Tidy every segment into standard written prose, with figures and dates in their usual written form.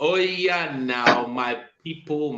Oh yeah, now my people,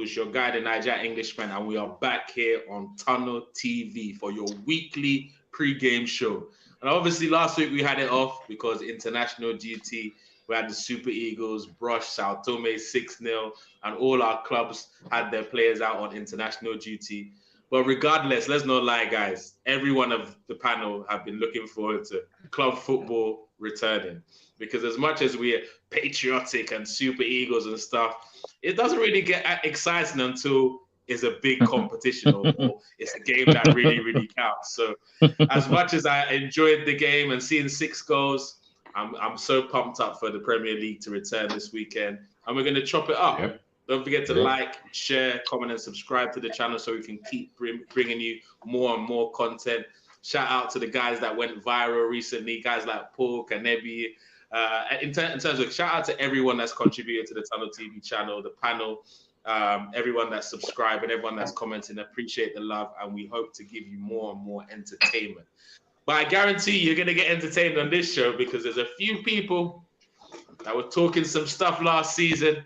it's your guy, the Niger Englishman, and we are back here on Tunnel TV for your weekly pre-game show. And obviously, last week we had it off because international duty. We had the Super Eagles brush Sao Tome 6-0, and all our clubs had their players out on international duty. But regardless, let's not lie, guys. Every one of the panel have been looking forward to club football returning because as much as we're patriotic and super Eagles and stuff, it doesn't really get exciting until it's a big competition or it's a game that really, really counts. So as much as I enjoyed the game and seeing 6 goals, I'm so pumped up for the Premier League to return this weekend. And we're going to chop it up. Yep. Don't forget to like, share, comment, and subscribe to the channel so we can keep bringing you more and more content. Shout out to the guys that went viral recently, guys like Paul, Kanebi. In terms of shout out to everyone that's contributed to the Tunnel TV channel, the panel, everyone that's subscribed and everyone that's commenting. Appreciate the love, and we hope to give you more and more entertainment. But I guarantee you're going to get entertained on this show because there's a few people that were talking some stuff last season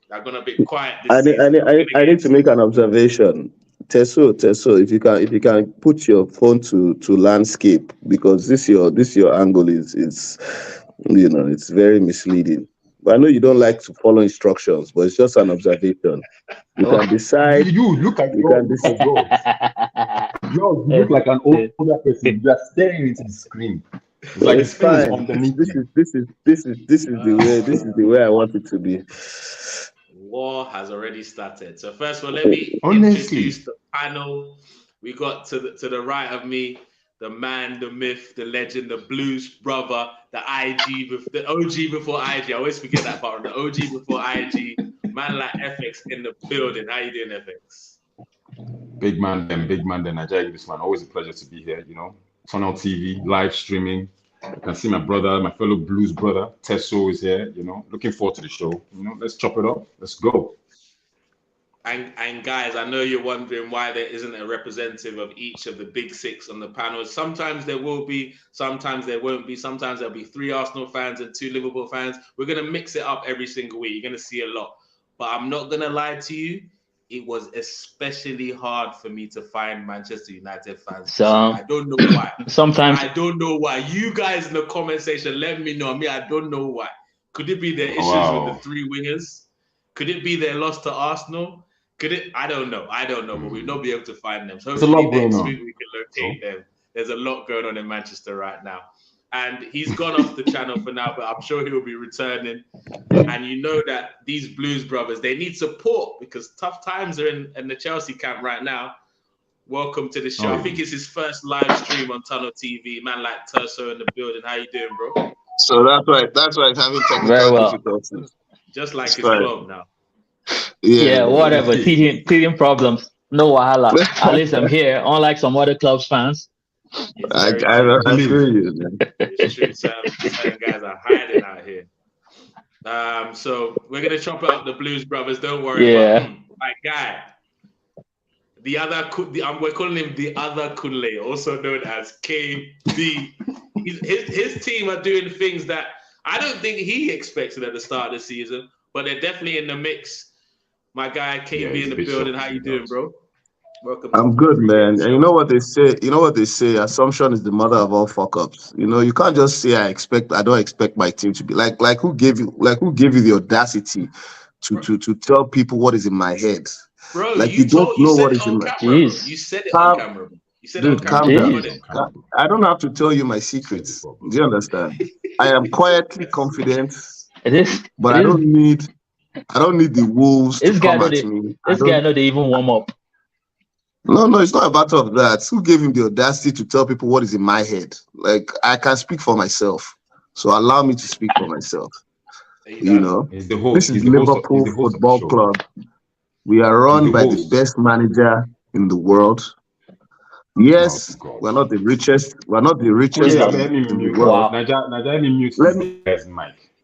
that are going to be quiet this season. I need to make an observation. Teso, if you can put your phone to landscape because this your angle is it's very misleading. I know you don't like to follow instructions, but it's just an observation. You can decide. You look at yours. You look like an older person. You are staring into the screen. It's like it's fine. This is the way I want it to be. War has already started. So first of all, let me introduce the panel. We got to the right of me, the man, the myth, the legend, the blues brother, the OG before IG. I always forget that part. The OG before IG. Man like FX in the building. How you doing, FX? Big man, Nigeria Englishman. Always a pleasure to be here. Tunnel TV, live streaming. I can see my brother, my fellow blues brother, Teso is here, looking forward to the show. Let's chop it up. Let's go. And guys, I know you're wondering why there isn't a representative of each of the big six on the panel. Sometimes there will be, sometimes there won't be. Sometimes there'll be 3 Arsenal fans and 2 Liverpool fans. We're going to mix it up every single week. You're going to see a lot. But I'm not going to lie to you. It was especially hard for me to find Manchester United fans. I don't know why. I don't know why. You guys in the comment section, let me know. I don't know why. Could it be their issues with the 3 wingers? Could it be their loss to Arsenal? Could it? I don't know. But we'll not be able to find them. So hopefully next week we can locate them. There's a lot going on in Manchester right now. And he's gone off the channel for now, but I'm sure he will be returning. And you know that these Blues brothers, they need support because tough times are in the Chelsea camp right now. Welcome to the show. I think it's his first live stream on Tunnel TV. Man like Terso in the building. How you doing, bro? So that's right. It's having technical difficulties. Just like his club now. Yeah, whatever. Teething problems. No wahala. At least I'm here, unlike some other clubs fans. I feel you, man. It's true. Certain guys are hiding out here. So we're gonna chop up the Blues brothers. Don't worry. Yeah. My guy, we're calling him the other Kunle, also known as KB. His team are doing things that I don't think he expected at the start of the season, but they're definitely in the mix. My guy KB in the building. How you doing, bro? Welcome. I'm good, man. And you know what they say? Assumption is the mother of all fuck ups. You can't just say I don't expect my team to be like who gave you the audacity to tell people what is in my head. Bro, like you don't know what is in my head. You said it on camera. You said it on camera. I don't have to tell you my secrets. Do you understand? I am quietly confident, but I don't need the wolves to come at me. This guy know they even warm up. No, it's not a matter of that. Who gave him the audacity to tell people what is in my head? Like, I can speak for myself. So allow me to speak for myself. This is Liverpool Football Club. We are run by the best manager in the world. Yes, we're not the richest. We're not the richest in the world.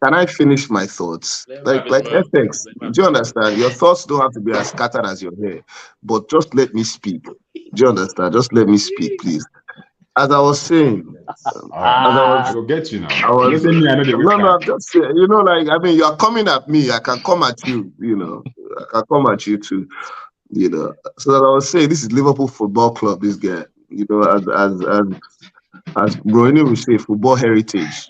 Can I finish my thoughts? Like FX, do you understand? Your thoughts don't have to be as scattered as your hair, but just let me speak. Do you understand? Just let me speak, please. as I was saying, I'll get you now. I'm just saying, like, I mean, you are coming at me. I can come at you, I can come at you too, So that I was saying, this is Liverpool Football Club, this guy, as Bruno would say, football heritage.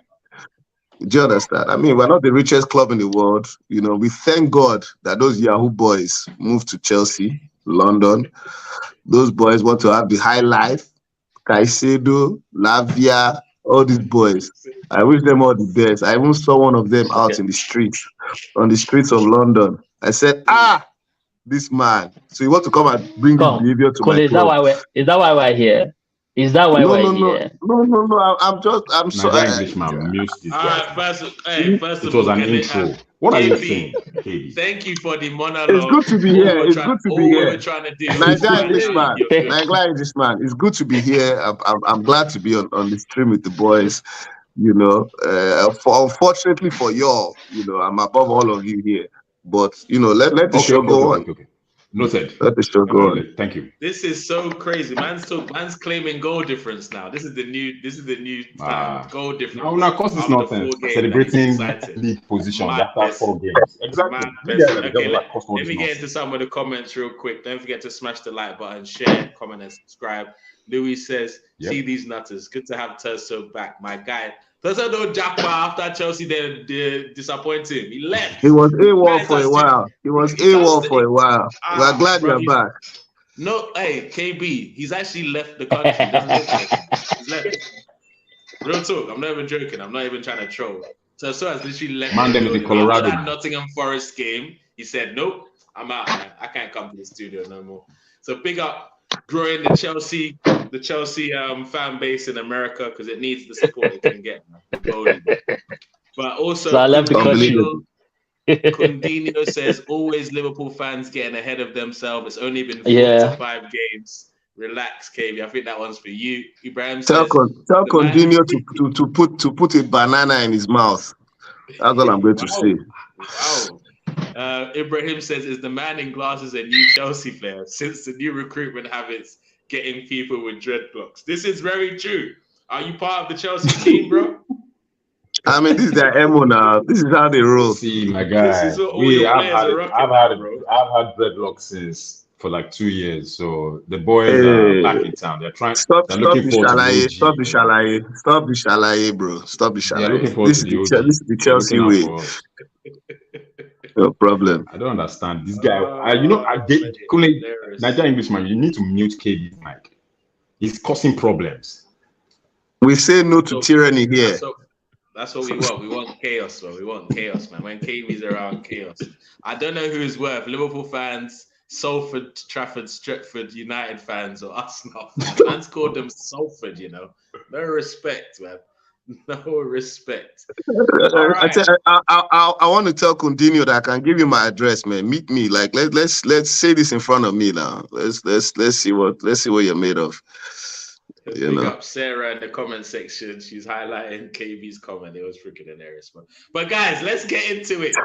Do you understand? I mean, we're not the richest club in the world. We thank God that those Yahoo boys moved to Chelsea, London. Those boys want to have the high life. Caicedo, Lavia, all these boys. I wish them all the best. I even saw one of them out in the streets, on the streets of London. I said, this man. So you want to come and bring this behavior to my club? Is that why we're here? Is that why we're here? No. I'm sorry. Englishman, mute this guy. First it of was all, an intro. What are you saying? Thank you for the monologue. It's good to be here. It's good to be here. We're trying to do. Nigeria Englishman. It's good to be here. I'm glad to be on the stream with the boys. Unfortunately for y'all, I'm above all of you here. But let the show go on. Okay. Noted. Let the show go on. Thank you. This is so crazy. Man's claiming goal difference now. This is the new goal difference. No, of course it's not celebrating league position after 4 games. Exactly. Let me get into some of the comments real quick. Don't forget to smash the like button, share, comment, and subscribe. Louis says, see these nutters. Good to have Terso back. My guy. Terso don't jackpot after Chelsea they disappoint him. He left. He was AWOL for a while. We're glad you're back. No, hey, KB, he's actually left the country. He's left. Real talk. I'm not even joking. I'm not even trying to troll. Terso has literally left. In Colorado. After that Nottingham Forest game, he said, nope, I'm out, man. I can't come to the studio no more. So big up growing the Chelsea fan base in America, because it needs the support it can get. But also, so I left the country. Condino says, always Liverpool fans getting ahead of themselves. It's only been 4 to 5 games. Relax, KB. I think that one's for you. Ibrahim tell Condino to put a banana in his mouth. That's all I'm going to say. Wow. Ibrahim says, is the man in glasses a new Chelsea player since the new recruitment habits getting people with dreadlocks? This is very true. Are you part of the Chelsea team, bro? I mean, this is their MO now. This is how they roll. See, my guy. I've had dreadlocks for like 2 years. So the boys are back in town. They're trying. Stop the shalaye, bro. Stop the shalaye. This is the Chelsea way. No problem. I don't understand this guy. Nigerian Englishman, you need to mute KB's mic. He's causing problems. We say no to tyranny here. That's what we want. We want chaos, bro. We want chaos, man. When KB's around, chaos. I don't know who's worse, Liverpool fans, Salford, Trafford, Stretford, United fans, or Arsenal. Man's called them Salford, No respect, man. No respect. Right. I want to tell Condino that I can give you my address, man. Meet me. Like let's say this in front of me now. Let's see what you're made of. Pick up Sarah in the comment section. She's highlighting KB's comment. It was freaking hilarious, man. But guys, let's get into it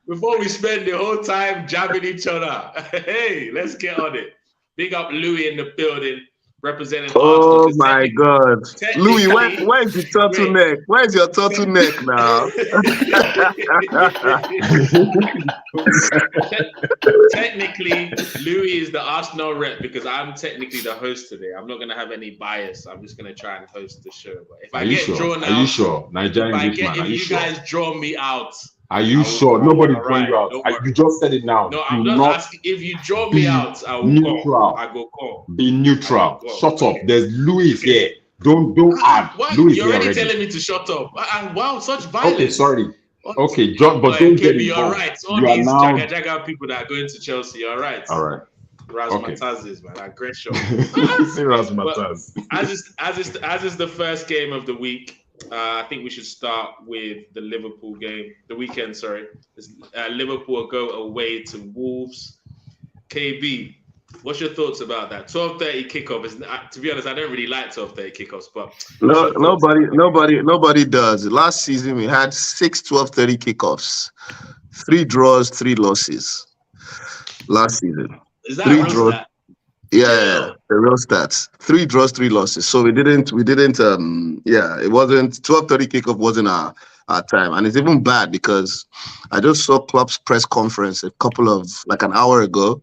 before we spend the whole time jabbing each other. Hey, let's get on it. Big up Louis in the building. Representing Arsenal. Oh my God, Louis, where's your turtleneck? Where's your turtleneck now? Technically, Louis is the Arsenal rep because I'm technically the host today. I'm not gonna have any bias. I'm just gonna try and host the show. But if I get drawn out, are you sure? Nigerian Englishman, if you guys draw me out. Are you sure? Nobody drawing you out. You just said it now. No, I'm not asking. If you draw me out, I will neutral. Call. I go call. Be neutral. Shut up. There's Louis here. Don't add. What? You're already telling me to shut up. Wow, such violence. Okay, sorry. Okay, John, but don't get involved. You're right. All these jaga people that are going to Chelsea, you're right. All right. Razzmatazz is, man. Aggression. Razzmatazz. As is the first game of the week. I think we should start with the Liverpool game, the weekend, sorry. Liverpool go away to Wolves. KB, what's your thoughts about that? 12:30 kickoff is, to be honest, I don't really like 12:30 kickoffs, but nobody does. Last season we had 6 12:30 kickoffs, 3 draws, 3 losses. Last season, is that 3 draws. Yeah, the real stats. 3 draws, 3 losses. So we didn't it wasn't 12:30 kickoff wasn't our time. And it's even bad because I just saw Klopp's press conference a couple of like an hour ago,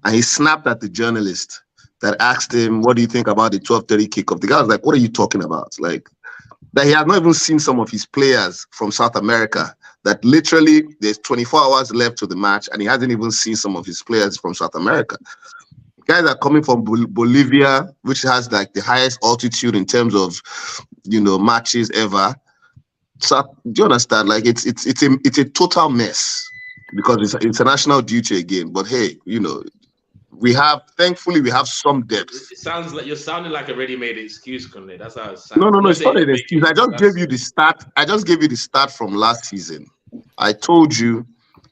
and he snapped at the journalist that asked him, "What do you think about the 12:30 kickoff?" The guy was like, "What are you talking about?" Like that he has not even seen some of his players from South America. That literally there's 24 hours left to the match, and he hasn't even seen some of his players from South America. Guys are coming from Bolivia, which has like the highest altitude in terms of, matches ever. So do you understand? Like it's a total mess because it's international duty again. But hey, thankfully we have some depth. It sounds like you're sounding like a ready-made excuse, Conley. That's how it sounds. No, it's not an excuse. I just gave you the start. I just gave you the start from last season. I told you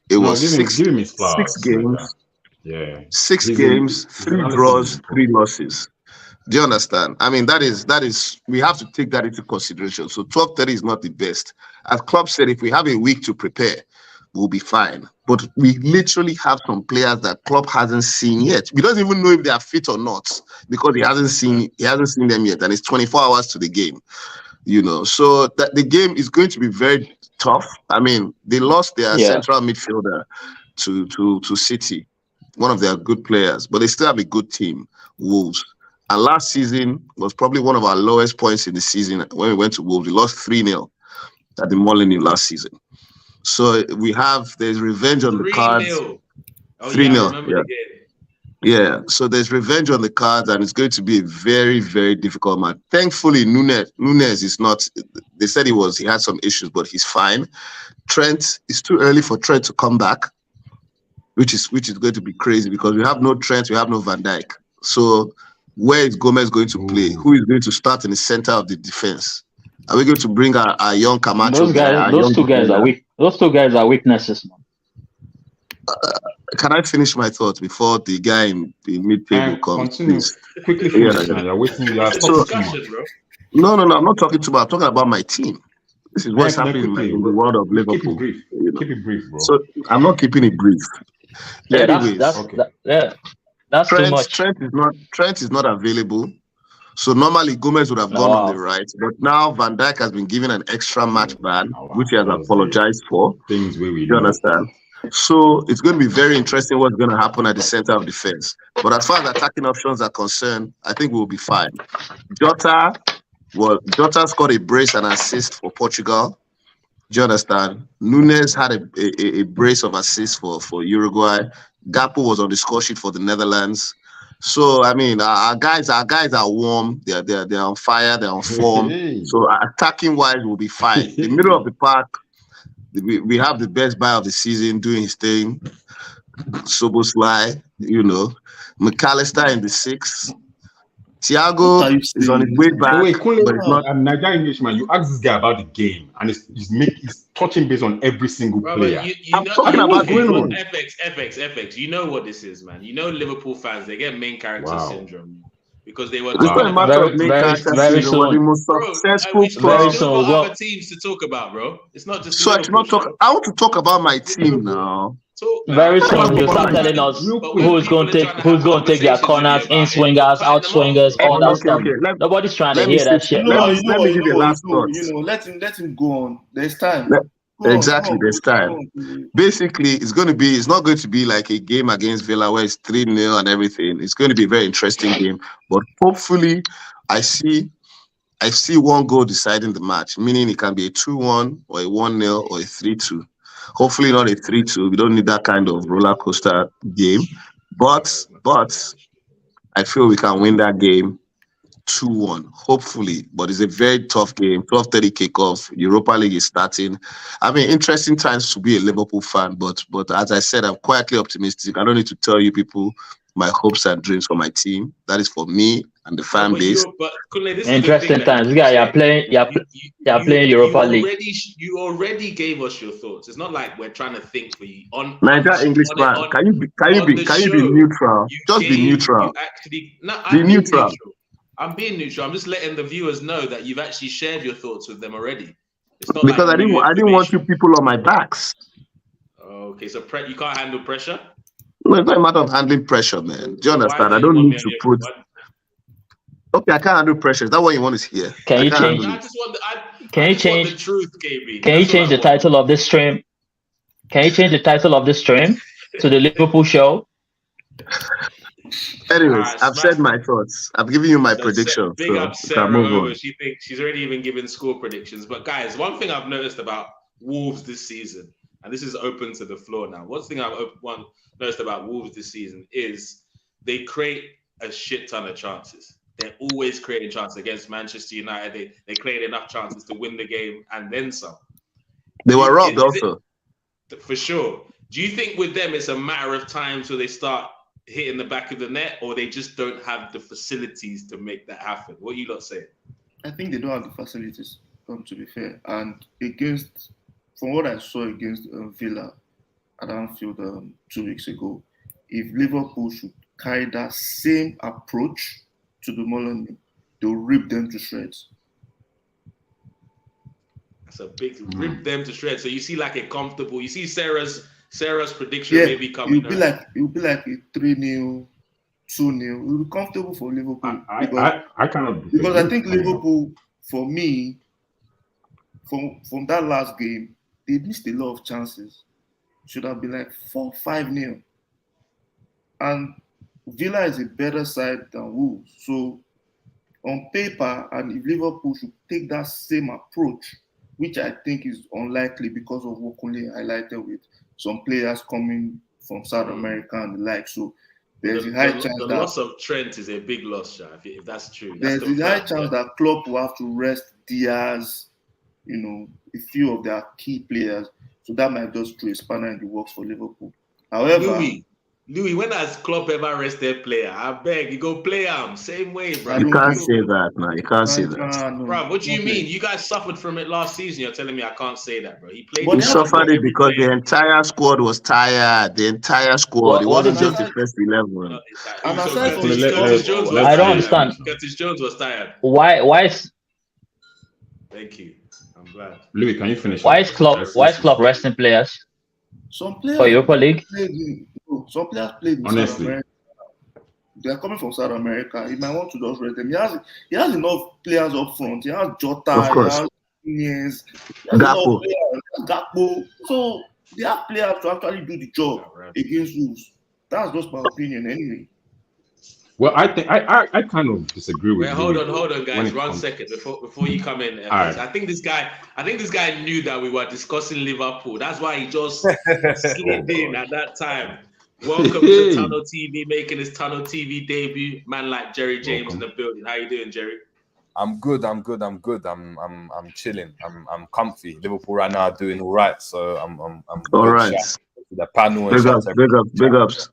it was six games. Yeah. 6 games, 3 draws, 3 losses. Do you understand? I mean, that is we have to take that into consideration. So 12:30 is not the best. As Klopp said, if we have a week to prepare, we'll be fine. But we literally have some players that Klopp hasn't seen yet. We don't even know if they are fit or not because he hasn't seen them yet, and it's 24 hours to the game. So that the game is going to be very tough. I mean, they lost their central midfielder to City, one of their good players, but they still have a good team, Wolves. And last season was probably one of our lowest points in the season when we went to Wolves. We lost 3-0 at the Molineux last season. So there's revenge on the cards. 3-0. Yeah. So there's revenge on the cards, and it's going to be a very, very difficult match. Thankfully, Nunes is not. They said he had some issues, but he's fine. Trent, it's too early for Trent to come back, which is going to be crazy because we have no Trent, we have no Van Dijk. So where is Gomez going to play? Who is going to start in the center of the defense? Are we going to bring our young Camacho? Those two guys are weak. Those 2 guys are weaknesses, man. Can I finish my thoughts before the guy in the mid-table comes? Please? Quickly finish, man. You're waiting. No, I'm not talking too much. I'm talking about my team. This is what's happening in the world of Liverpool. Keep it brief, bro. So I'm not keeping it brief. Yeah, anyways, that's too much. Trent is not available. So normally Gomez would have gone on the right, but now Van Dijk has been given an extra match ban, which he has apologized for. Things you understand? So it's going to be very interesting what's going to happen at the center of defense. But as far as attacking options are concerned, I think we'll be fine. Jota scored a brace and assist for Portugal. Do you understand? Nunes had a brace of assists for Uruguay. Gakpo was on the score sheet for the Netherlands. So I mean, our guys are warm. They're on fire. They're on form. So attacking wise, we'll be fine. The middle of the park, we have the best buy of the season doing his thing. Soboslai, McAllister in the 6. Thiago is on his way back. But it's not. I'm Nigerian Englishman. You ask this guy about the game, and he's touching base on every single player. I'm talking about FX. You know what this is, man. Liverpool fans, they get main character syndrome because they were. It's not a matter of main character syndrome. The most successful club. We've got other teams to talk about, bro. It's not just. So I want to talk about my team now. Very soon you start telling us who's going to take their corners, in swingers, out swingers, all that stuff. Nobody's trying to hear that shit. Let me give you the last thought. Let him go on. There's time. There's time. Basically, it's not going to be like a game against Villa where it's 3-0 and everything. It's going to be a very interesting game. But hopefully, I see 1 goal deciding the match, meaning it can be a 2-1 or a 1-0 or a 3-2. Hopefully not a 3-2. We don't need that kind of roller coaster game. But I feel we can win that game 2-1. Hopefully. But it's a very tough game. 12:30 kickoff. Europa League is starting. I mean, interesting times to be a Liverpool fan. But as I said, I'm quietly optimistic. I don't need to tell you people my hopes and dreams for my team. That is for me and the fan base. Interesting times. You're playing Europa League. You already gave us your thoughts. It's not like we're trying to think for you. Niger English man, can you be neutral? Just be neutral. Be neutral. I'm being neutral. I'm just letting the viewers know that you've actually shared your thoughts with them already. It's not because I didn't want you people on my backs. Okay, so you can't handle pressure. No, it's not a matter of handling pressure, man. Do you understand? I don't need to put. Okay, I can't handle pressure. Is that what you want to hear? Can you change? Can you change the truth, KB? Can you change the title of this stream? Can you change the title of this stream to the Liverpool show? Anyways, I've said my thoughts. I've given you my prediction. Big up Sarah over. She thinks she's already even given score predictions. But guys, one thing I've noticed about Wolves this season, and this is open to the floor now. One thing I've noticed about Wolves this season is they create a shit ton of chances. They're always creating chances against Manchester United. They create enough chances to win the game and then some. They were robbed also. For sure. Do you think with them it's a matter of time till they start hitting the back of the net, or they just don't have the facilities to make that happen? What you lot say? I think they don't have the facilities, to be fair. And from what I saw against Villa at Anfield 2 weeks ago, if Liverpool should carry that same approach to the Molineux, they'll rip them to shreds. That's a big rip them to shreds. So you see like a comfortable. You see Sarah's prediction maybe coming. It will be like a 3-0, 2-0. It will be comfortable for Liverpool. I kind of because I think Liverpool, for me, from that last game, they missed a lot of chances. Should have been like 4-5-0. And Villa is a better side than Wolves. So on paper, and if Liverpool should take that same approach, which I think is unlikely because of what Kunle highlighted with some players coming from South America and the like. So there's a high chance that the loss of Trent is a big loss, Sha, if that's true. There's a high chance that Klopp will have to rest Diaz, a few of their key players. So that might just throw a spanner in the works for Liverpool. However, Louis, when has Klopp ever rested player? I beg you, go play him same way, bro. You can't say that, man. You can't say that, bro. What do you mean? You guys suffered from it last season. You're telling me I can't say that, bro. He played. He suffered it because the entire squad was tired. The entire squad. It wasn't just the first 11. I don't understand. Curtis Jones was tired. Why is? Thank you. I'm glad. Louis, can you finish? Why is Klopp resting players? Some players for Europa League. Some players played in South America. They are coming from South America. He might want to just rest them. He has enough players up front. He has Jota. He has Nunez. Gakpo. So they have players to actually do the job against Wolves. That's just my opinion, anyway. Well, I think I kind of disagree with. Hold on, guys. 1 second before you come in. Right. I think this guy knew that we were discussing Liverpool. That's why he just slid in at that time. Welcome to Tunnel TV, making his Tunnel TV debut. Man like Jerry James in the building. How you doing, Jerry? I'm good. I'm chilling. I'm comfy. Liverpool right now are doing all right. So I'm all right. The panel and big ups.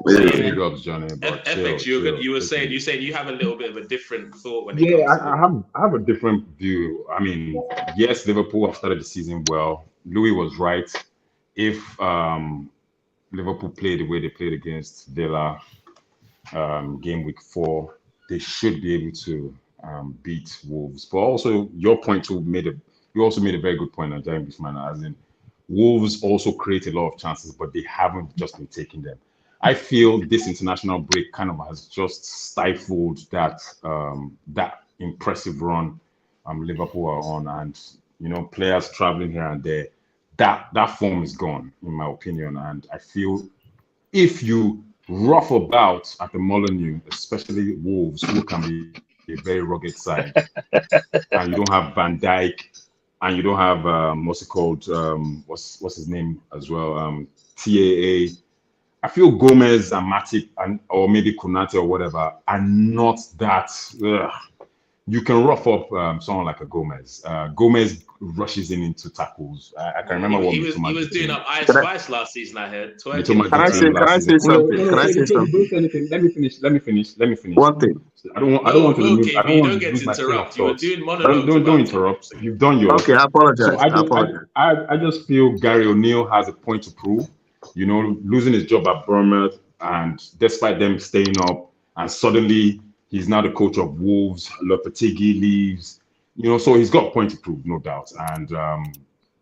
Big ups, Johnny. FX, you were saying you have a little bit of a different thought when it comes to I have a different view. I mean, yes, Liverpool have started the season well. Louis was right. If Liverpool played the way they played against Villa game week 4, they should be able to beat Wolves. But also, your point you also made a very good point, Englishman, as in Wolves also create a lot of chances, but they haven't just been taking them. I feel this international break kind of has just stifled that impressive run Liverpool are on, and players traveling here and there. That form is gone, in my opinion, and I feel if you rough about at the Molineux, especially Wolves, who can be a very rugged side, and you don't have Van Dijk, and you don't have what's it called? What's his name as well? TAA. I feel Gomez and Matip or maybe Konate or whatever are not that. You can rough up someone like a Gomez. Gomez rushes into tackles. I can remember what he was doing up Ice Spice last season. I heard. Can I say something? Let me finish. One thing. I don't want to lose. I don't want to get to interrupt. You were doing monologues. Don't interrupt. You've done your. Okay, I apologize. So I just feel Gary O'Neill has a point to prove. Losing his job at Bournemouth, and despite them staying up, and suddenly he's now the coach of Wolves. Lopetegui leaves. So he's got a point to prove, no doubt. And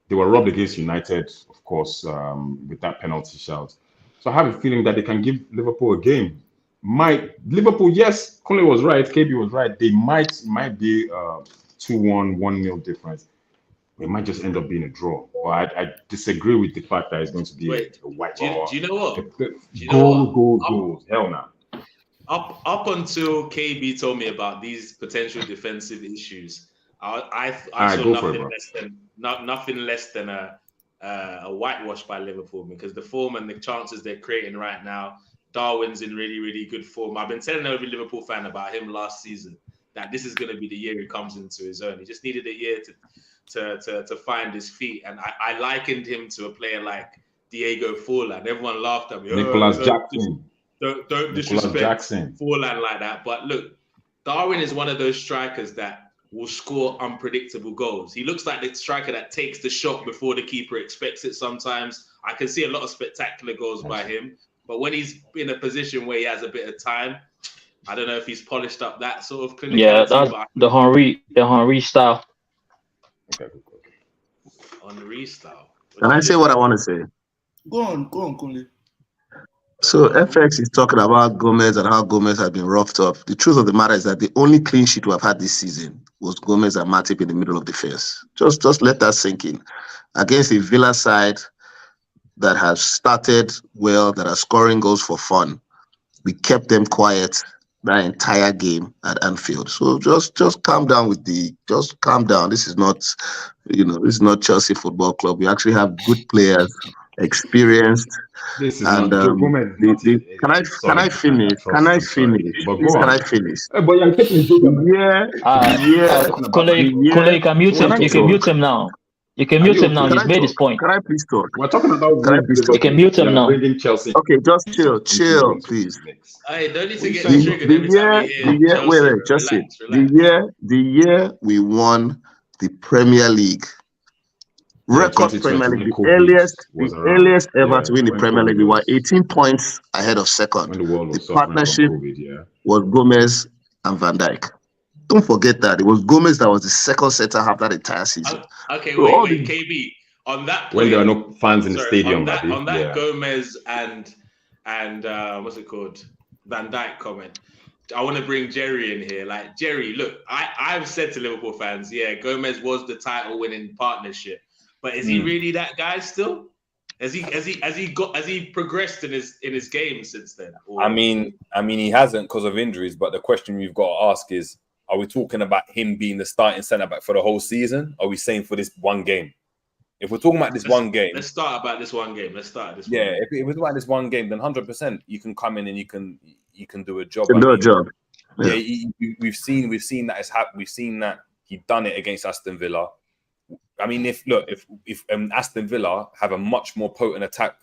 there They were robbed against United, of course, with that penalty shout. So I have a feeling that they can give Liverpool a game. Liverpool, yes, Conley was right, KB was right. They might be 2-1, 1-0 difference. It might just end up being a draw. But I disagree with the fact that it's going to be a white ball. Do you know what? Goals. Hell no. Up until KB told me about these potential defensive issues, I saw nothing less than a whitewash by Liverpool, because the form and the chances they're creating right now. Darwin's in really, really good form. I've been telling every Liverpool fan about him last season that this is going to be the year he comes into his own. He just needed a year to find his feet, and I likened him to a player like Diego Forlan. Everyone laughed at me. Nicholas Jackson. Don't disrespect Forlan like that. But look, Darwin is one of those strikers that will score unpredictable goals. He looks like the striker that takes the shot before the keeper expects it sometimes. I can see a lot of spectacular goals by him. But when he's in a position where he has a bit of time, I don't know if he's polished up that sort of clinicality. Yeah, that's the Henry style. Okay. Henry style. Can I say what I want to say? Go on, Kunle. So FX is talking about Gomez and how Gomez has been roughed up. The truth of the matter is that the only clean sheet we have had this season was Gomez and Matip in the middle of the defense. Just let that sink in. Against a Villa side that has started well, that are scoring goals for fun, we kept them quiet that entire game at Anfield. So just calm down just calm down. This is not, this is not Chelsea Football Club. We actually have good players, experienced. This is and can I finish? Can I finish? But you're taking Kunle, you can mute him. You can mute him now. You can mute him now. He's made his point. Can I please talk? We're talking about you can mute him now. Chelsea. Okay, just chill, please. I don't need to get triggered every time you hear Chelsea. The year we won the Premier League. Record Premier League, the earliest ever to win the Premier League. We were 18 points ahead of second. The partnership was Gomez and Van Dijk. Don't forget that it was Gomez that was the second center half that entire season. Okay, wait, KB. On that point, when there are no fans in the stadium, on that Gomez and what's it called, Van Dijk comment, I want to bring Jerry in here. Like, Jerry, look, I've said to Liverpool fans, yeah, Gomez was the title-winning partnership, but is he really that guy still? Has he progressed in his game since then? Or? I mean, he hasn't because of injuries. But the question we've got to ask is: are we talking about him being the starting centre back for the whole season? Or are we saying for this one game? If we're talking about this one game, let's start about this one game. If we're talking about this one game, then 100% you can come in and you can do a job. Yeah, we've seen that it's happened. We've seen that he done it against Aston Villa. I mean, if Aston Villa have a much more potent attack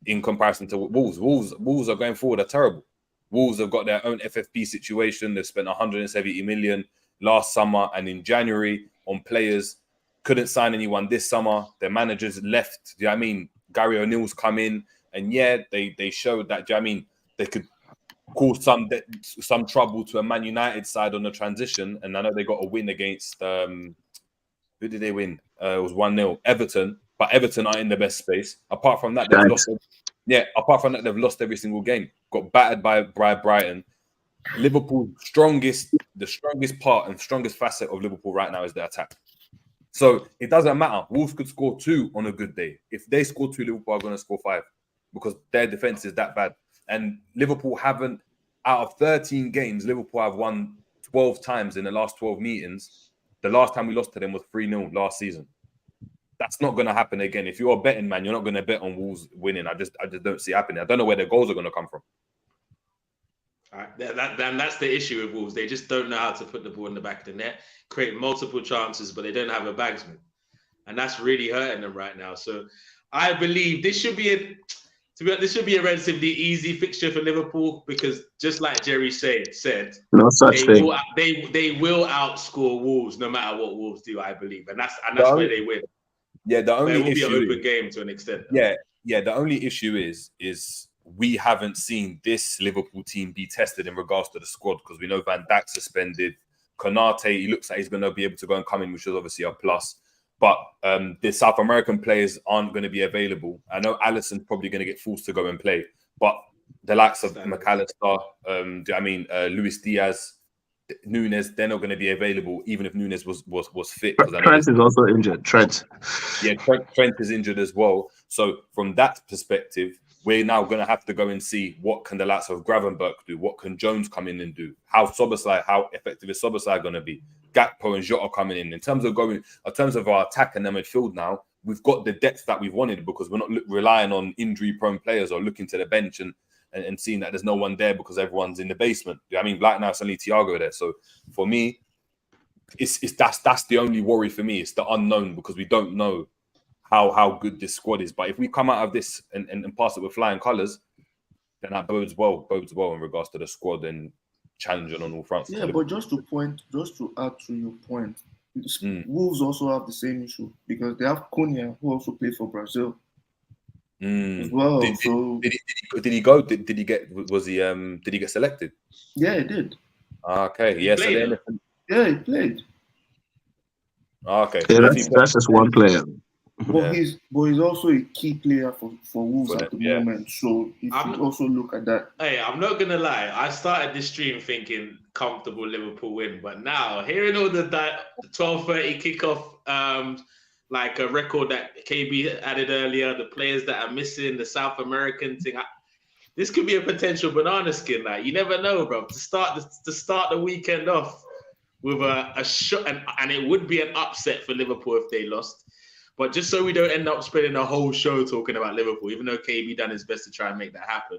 in comparison to Wolves are going forward are terrible. Wolves have got their own FFP situation. They've spent 170 million last summer and in January on players. Couldn't sign anyone this summer. Their managers left. Do you know what I mean? Gary O'Neill's come in, and they showed that. Do you know what I mean? They could cause some trouble to a Man United side on the transition. And I know they got a win against who did they win? It was 1-0. Everton, but Everton are in the best space. Apart from that, they've lost. Apart from that, they've lost every single game. Got battered by Brighton. Liverpool the strongest part and strongest facet of Liverpool right now is their attack. So it doesn't matter. Wolves could score 2 on a good day. If they score 2, Liverpool are going to score 5 because their defense is that bad. And Liverpool haven't, out of 13 games, Liverpool have won 12 times in the last 12 meetings. The last time we lost to them was 3-0 last season. That's not going to happen again. If you're a betting man, you're not going to bet on Wolves winning. I just don't see it happening. I don't know where their goals are going to come from. All right, that's the issue with Wolves. They just don't know how to put the ball in the back of the net, create multiple chances, but they don't have a bagsman, and that's really hurting them right now. So I believe this should be a relatively easy fixture for Liverpool because, just like Jerry said, no such thing. They will outscore Wolves no matter what Wolves do. I believe, and that's where they win. Yeah, the only issue it will be an open game to an extent. Yeah. The only issue is we haven't seen this Liverpool team be tested in regards to the squad because we know Van Dijk suspended. Konate, he looks like he's going to be able to go and come in, which is obviously a plus. but the South American players aren't going to be available. I know Alisson's probably going to get forced to go and play, but the likes of McAllister, Luis Diaz, Nunes, they're not going to be available, even if Nunes was fit. Trent is also injured. Trent is injured as well. So from that perspective, we're now going to have to go and see what can the likes of Gravenberch do, what can Jones come in and do, how effective is Szoboszlai going to be, Gakpo and Jota coming in terms of our attack and the midfield. Now we've got the depth that we've wanted because we're not relying on injury-prone players or looking to the bench and seeing that there's no one there because everyone's in the basement. I mean, right now it's only Thiago there. So for me, that's the only worry for me. It's the unknown because we don't know how good this squad is. But if we come out of this and pass it with flying colours, then that bodes well in regards to the squad and challenging on all fronts. Yeah, but just to add to your point, Wolves also have the same issue because they have Cunha, who also played for Brazil. As well. Did he go? Did he get selected? Yeah, he did. Okay. Yes. He played. Okay. Yeah, that's just one player. But he's also a key player for Wolves at the moment. So if you also look at that. Hey, I'm not gonna lie. I started this stream thinking comfortable Liverpool win, but now hearing all the 12:30 kickoff, like a record that KB added earlier, the players that are missing, the South American thing. This could be a potential banana skin. Like you never know, bro. To start the weekend off with a shot, and it would be an upset for Liverpool if they lost. But just so we don't end up spending a whole show talking about Liverpool, even though KB done his best to try and make that happen,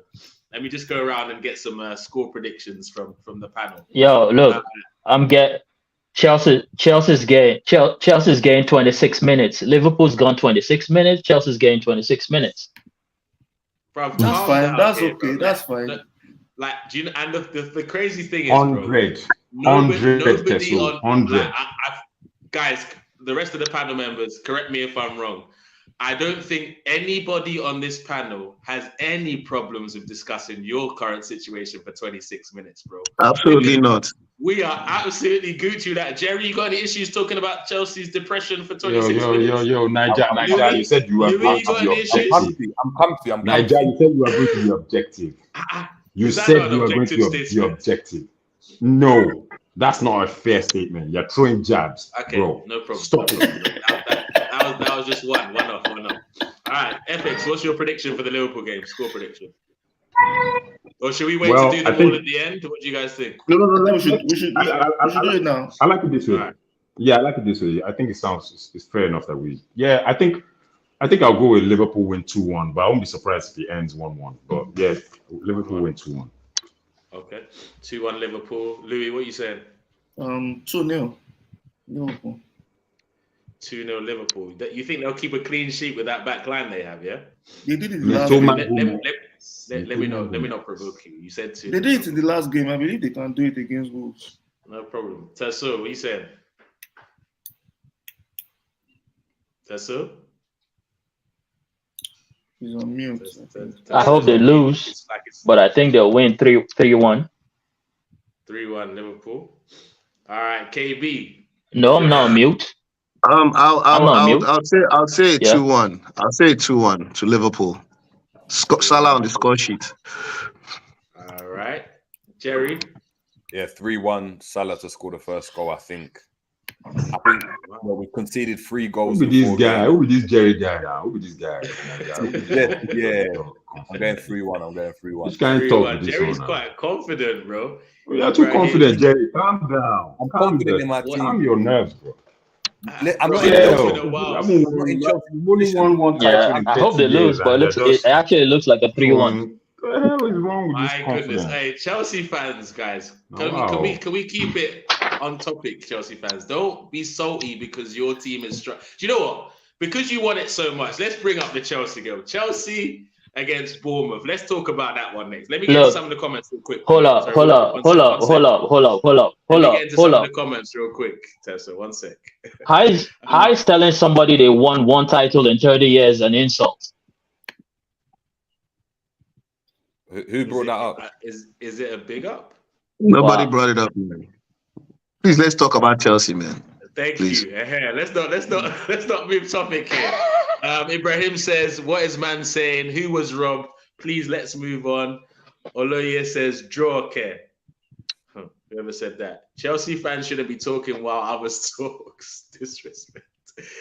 let me just go around and get some score predictions from the panel. Yo, look, Chelsea's game 26 minutes. Liverpool's gone 26 minutes. Chelsea's game 26 minutes. Bro, that's fine. That's okay. Bro. That's fine. Like, do you know? And the crazy thing is, 100. Guys, the rest of the panel members, correct me if I'm wrong. I don't think anybody on this panel has any problems with discussing your current situation for 26 minutes, bro. Absolutely not. We are absolutely Gucci with that. Jerry, you got any issues talking about Chelsea's depression for 26 minutes? Yo, Niger, you said you were going to be objective. I'm comfy. Niger, you said you were going to be objective. You said you were going to be objective. No, that's not a fair statement. You're throwing jabs, okay, bro. No problem. Stop it. That was just one off. All right, FX, what's your prediction for the Liverpool game? Score prediction. Or should we wait to do them all at the end? What do you guys think? No. We should do it now. I like it this way. Right. Yeah, I like it this way. I think it's fair enough that we. Yeah, I think I'll go with Liverpool win 2-1, but I won't be surprised if it ends 1-1. But yeah, Liverpool win 2-1. Okay, 2-1 Liverpool. Louis, what you saying? 2-0 Liverpool. 2-0 Liverpool. You think they'll keep a clean sheet with that back line they have? Yeah. They did it in the last game. Let me not provoke you. You said 2. They did it in the last game. I believe they can do it against Wolves. No problem. Tesso, what you saying? Tesso? He's on mute. I hope they lose, but I think they'll win 3-1. 3-1 Liverpool. All right, KB. No, I'm not on mute. I'll say 2-1. I'll say 2-1 to Liverpool. Salah on the score sheet. All right, Jerry. Yeah, 3-1. Salah to score the first goal. I think we conceded 3 goals. Who be this guy? Who be this Jerry guy? Who be this guy? Yeah. I'm going 3-1. This guy talk. Jerry's quite confident, bro. You're too confident, Jerry. Calm down. I'm confident in my team. Calm your nerves, bro. I'm not in Chelsea in a while. I mean, only one title. I hope they lose, but it actually looks like a 3-1. What the hell is wrong with this confidence? Goodness. Hey, Chelsea fans, guys. Can we keep it on topic, Chelsea fans? Don't be salty because your team is strong. Do you know what? Because you want it so much, let's bring up the Chelsea game. Chelsea against Bournemouth. Let's talk about that one next. Let me get some of the comments real quick. Hold up. Get into some of the comments real quick, Tessa. 1 sec. How is telling somebody they won 1 title in 30 years an insult? Who brought that up? Is it a big up? Nobody brought it up, man. Please, let's talk about Chelsea, man. Thank you. Let's not move topic here. Ibrahim says, "What is man saying? Who was robbed? Please, let's move on." Oloye says, "Draw care." Whoever said that? Chelsea fans shouldn't be talking while others talk. Disrespect.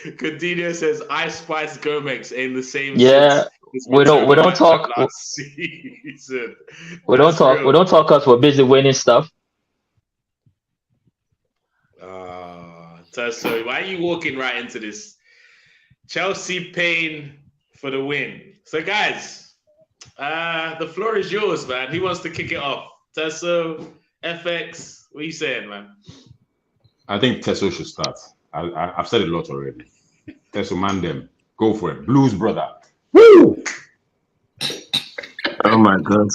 Coutinho says, "I Spice Gomez ain't the same." Yeah, we don't talk last season. We don't talk because we're busy winning stuff. So why are you walking right into this? Chelsea paying for the win. So guys, the floor is yours, man. Who wants to kick it off? Tesso, FX, what are you saying, man? I think Tesso should start. I've said a lot already. Tesso, man, them. Go for it. Blues, brother. Woo! Oh my God.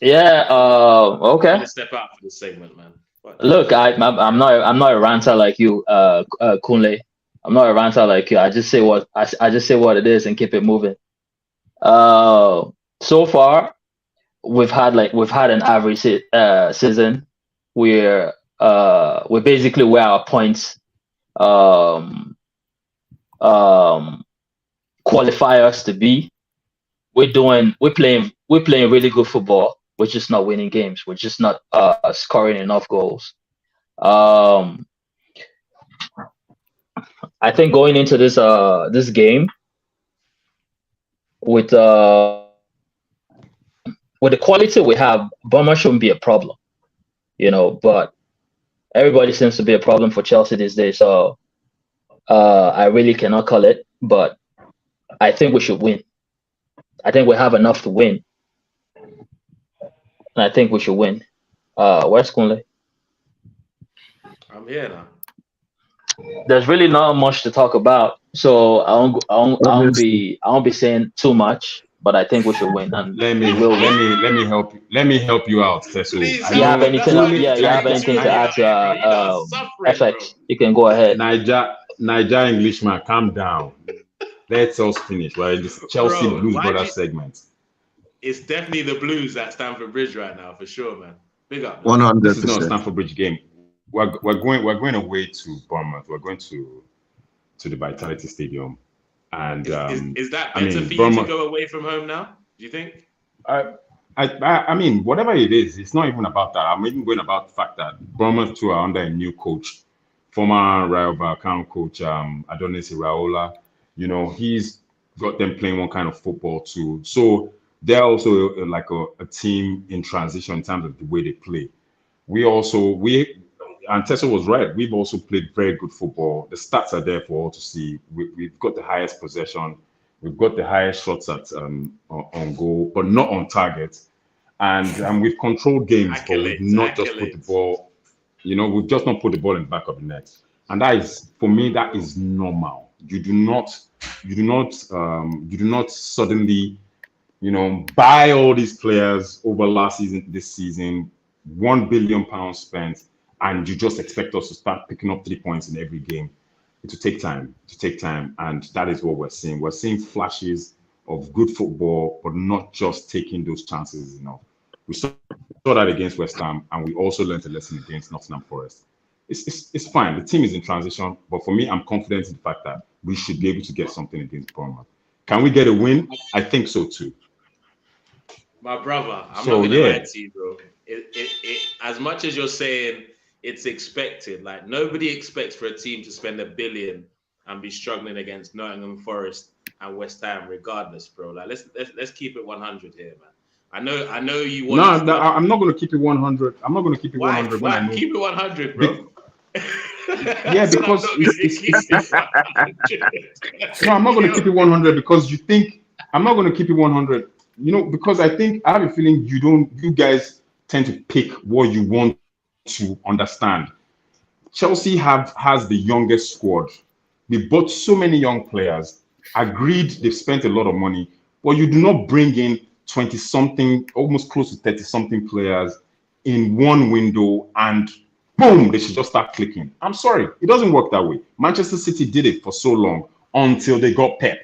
Yeah. Okay. Step out for this segment, man. What? Look, I'm not a ranter like you, Kunle. I'm not a ranter like you. I just say what it is and keep it moving. So far, we've had an average season where we're basically where our points qualify us to be. We're playing really good football. We're just not winning games. We're just not scoring enough goals. I think going into this game with the quality we have, Bournemouth shouldn't be a problem, but everybody seems to be a problem for Chelsea these days. So I really cannot call it, but I think we should win. I think we have enough to win. And I think we should win. Where's Kunle? I'm here now. There's really not much to talk about, so I won't be saying too much. But I think we should win. And let me help you. Let me help you out, Tesso. You have anything to add to FX? You can go ahead. Niger Englishman, calm down. Let us finish. Right, this Chelsea Blues brother segment. It's definitely the Blues at Stamford Bridge right now, for sure, man. Big up. 100%. This is not a Stamford Bridge game. We're going away to Bournemouth. We're going to the Vitality Stadium, and is that better for you to go away from home now? Do you think? I mean, whatever it is, it's not even about that. I'm even going about the fact that Bournemouth too are under a new coach, former Rayo Vallecano coach Adonis Iraola. He's got them playing one kind of football too. So they're also like a team in transition in terms of the way they play. And Tessa was right. We've also played very good football. The stats are there for all to see. We've got the highest possession. We've got the highest shots at on goal, but not on target. And we've controlled games, but we've not just put the ball. We've just not put the ball in the back of the net. And that is, for me, that is normal. You do not suddenly, buy all these players over last season, this season, £1 billion spent, and you just expect us to start picking up 3 points in every game. It will take time. And that is what we're seeing. We're seeing flashes of good football, but not just taking those chances enough. We saw that against West Ham, and we also learned a lesson against Nottingham Forest. It's fine. The team is in transition, but for me, I'm confident in the fact that we should be able to get something against Bournemouth. Can we get a win? I think so too. My brother, I'm not gonna lie to you, bro. It as much as you're saying it's expected, like nobody expects for a team to spend $1 billion and be struggling against Nottingham Forest and West Ham, regardless, bro. Like let's keep it 100 here, man. I know you want. No, I'm not going to keep it 100. I'm not going to keep it 100. Why? Keep it 100, bro. Yeah, because no, I'm not going to keep it 100 because you think I'm not going to keep it 100. Because I have a feeling you guys tend to pick what you want to understand. Chelsea has the youngest squad. They bought so many young players. Agreed, they've spent a lot of money, but you do not bring in 20-something, almost close to 30-something players in one window and boom, they should just start clicking. I'm sorry, it doesn't work that way. Manchester City did it for so long until they got Pep.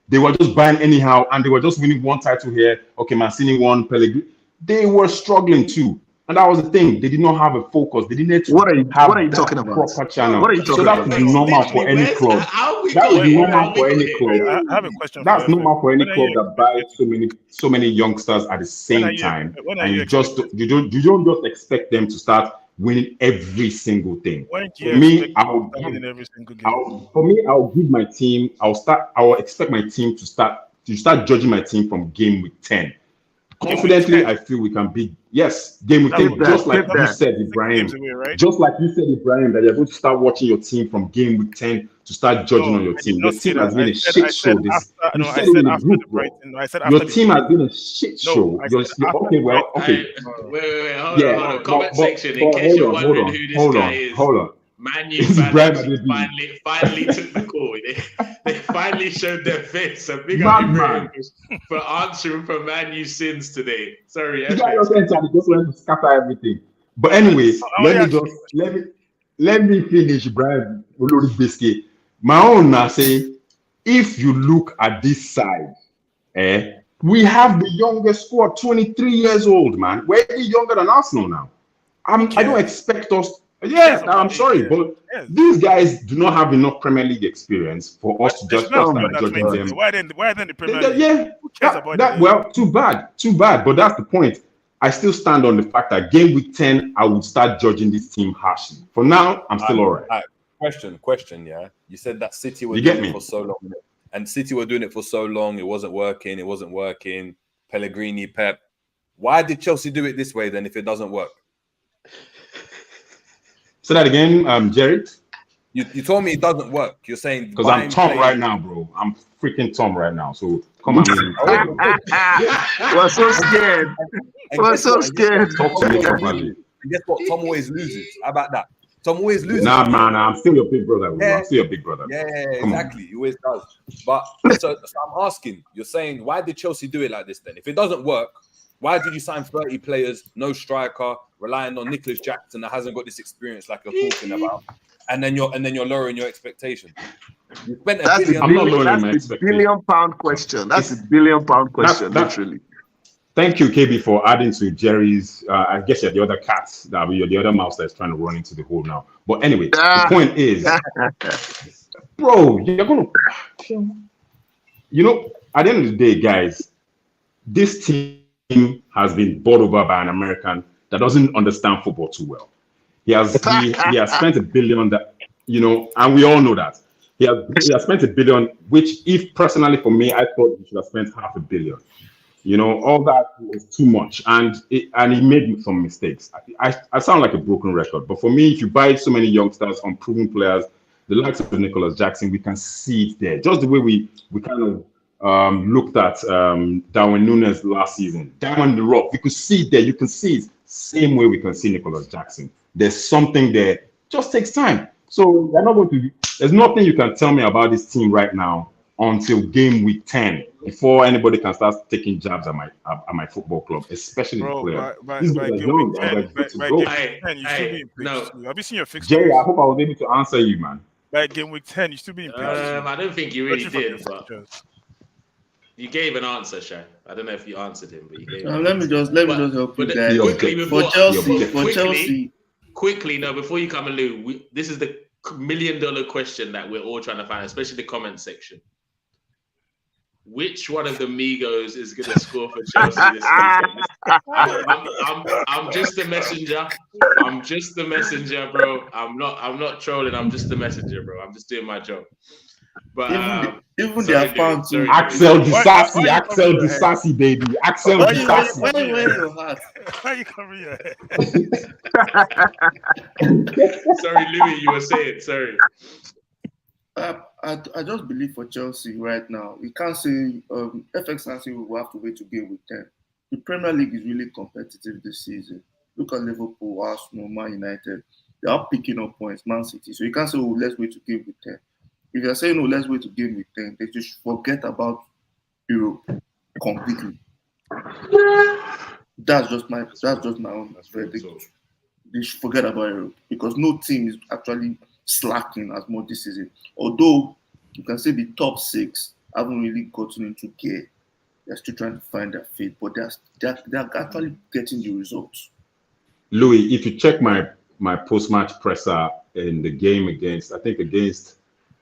They were just buying anyhow and they were just winning one title here. Okay, Mancini won, Pellegrini. They were struggling too. And that was the thing. They did not have a focus. They didn't What are you have talking about? proper channel. What are you talking So that about? is normal for any club. That is normal for any club. I have a question. That's normal for any When are club you that buys so many youngsters at the same time, and you don't just expect them to start winning every single thing. When do For you me, expect them to win every single game? I'll give my team. I will expect my team to start judging my team from game week 10. Confidently, I feel we can beat. Yes, game week 10. Just like you said, Ibrahim. Just like you said, Ibrahim, that you're going to start watching your team from game week 10 to start judging on your team. Your team has been a shit show. You said it in the group, bro. Your team has been a shit show. Okay. Wait, hold on. Comment section. In case you're wondering who this guy is. Hold on. Man U fans finally took the call. They finally showed their face. So big up Ibrahim for answering for Man U sins today. Sorry, you guys just went to scatter everything. But anyway, let me finish, Ibrahim. Biscuit. My own now say, if you look at this side, we have the youngest squad, 23 years old, man. We're younger than Arsenal now. I don't expect us. Yeah, I'm sorry, but these guys do not have enough Premier League experience for us to just start judging them. Why then the Premier League? Yeah, who cares about that? Well, too bad. But that's the point. I still stand on the fact that game week 10, I would start judging this team harshly. For now, I'm still all right. Question. Yeah, you said that City were doing it for so long, and City were doing it for so long. It wasn't working. Pellegrini, Pep. Why did Chelsea do it this way then? If it doesn't work. Say that again, Jerry. You told me it doesn't work. You're saying because I'm Tom right now, bro. I'm freaking Tom right now. So come on. We're so scared. We're so scared. Talk to me properly. And guess what? Tom always loses. How about that? Tom always loses. Nah, man. I'm still your big brother. Bro. I'm still your big brother. Yeah, exactly. He always does. But so I'm asking. You're saying why did Chelsea do it like this then? If it doesn't work, why did you sign 30 players, no striker, relying on Nicholas Jackson that hasn't got this experience like you're talking about, and then you're lowering your expectations? You spent that's $1 billion. I'm not lowering my expectations. £1 billion question. That's a £1 billion question, literally. Thank you, KB, for adding to Jerry's. I guess you're the other cat. You're the other mouse that's trying to run into the hole now. But anyway, the point is, bro, you're gonna, at the end of the day, guys, this team has been bought over by an American that doesn't understand football too well. He has spent $1 billion that, and we all know that. He has spent $1 billion, which if personally for me, I thought he should have spent $500 million. All that was too much. And he made some mistakes. I sound like a broken record, but for me, if you buy so many youngsters, unproven players, the likes of Nicholas Jackson, we can see it there. Just the way we kind of looked at Darwin Núñez last season. Diamond the Rock, you could see it there. You can see it same way we can see Nicholas Jackson. There's something there. Just takes time. So they're not going to. There's nothing you can tell me about this team right now until game week 10 before anybody can start taking jabs at my football club, especially the players. These guys are young. Have you seen your fixtures? Jerry, I hope I was able to answer you, man. By game week 10, you still being paid. I don't think you really did, but you gave an answer, Shay. I don't know if you answered him, but you gave. Let me just help you guys. Quickly, before you come and Lou, this is the $1 million question that we're all trying to find, especially the comment section. Which one of the Migos is going to score for Chelsea this season? I'm just the messenger. I'm just the messenger, bro. I'm not trolling. I'm just the messenger, bro. I'm just doing my job. But even their fans too. Axel Disasi, baby. Axel Disasi. Where's your heart? Why you covering your head? Sorry, Louis, you were saying. Sorry. I just believe for Chelsea right now, we can't say FX and say we will have to wait to game week 10. The Premier League is really competitive this season. Look at Liverpool, Arsenal, Man United. They are picking up points, Man City. So you can't say, let's wait to game week 10. If you're saying, let's wait to game week 10, they just forget about Europe completely. That's just my own verdict. They should forget about Europe because no team is actually slacking as much this season. Although you can say the top 6 haven't really gotten into gear. They're still trying to find their feet, but they're actually getting the results. Louis, if you check my post-match presser in the game against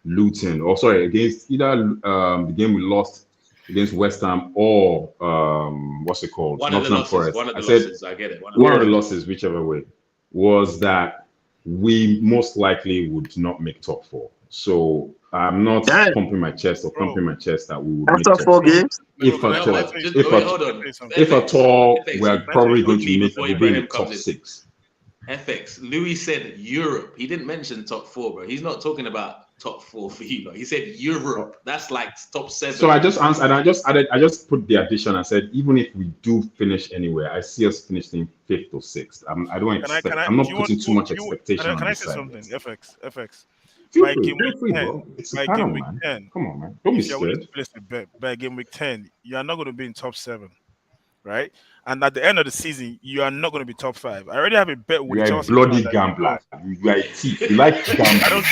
Luton, or sorry, against either the game we lost against West Ham or what's it called? One of the losses. One of the losses. I get it. One of the losses, whichever way, was that we most likely would not make top 4. So I'm not pumping my chest or pumping my chest that we would make after 4 games. If at all, we're probably going to make the top 6. FX. Louis said Europe. He didn't mention top 4, bro. He's not talking about top 4 for you. He said Europe. That's like top 7. So I just answered. I just put the addition. I said even if we do finish anywhere, I see us finishing 5th or 6th. I'm not putting too much expectation. Can I say something? FX. By game week 10. Come on, man. Don't be scared. By game week 10, you are not going to be in top 7, right? And at the end of the season, you are not going to be top 5. I already have a bet with Chelsea. You are a bloody gambler. You are a thief. You like gambling.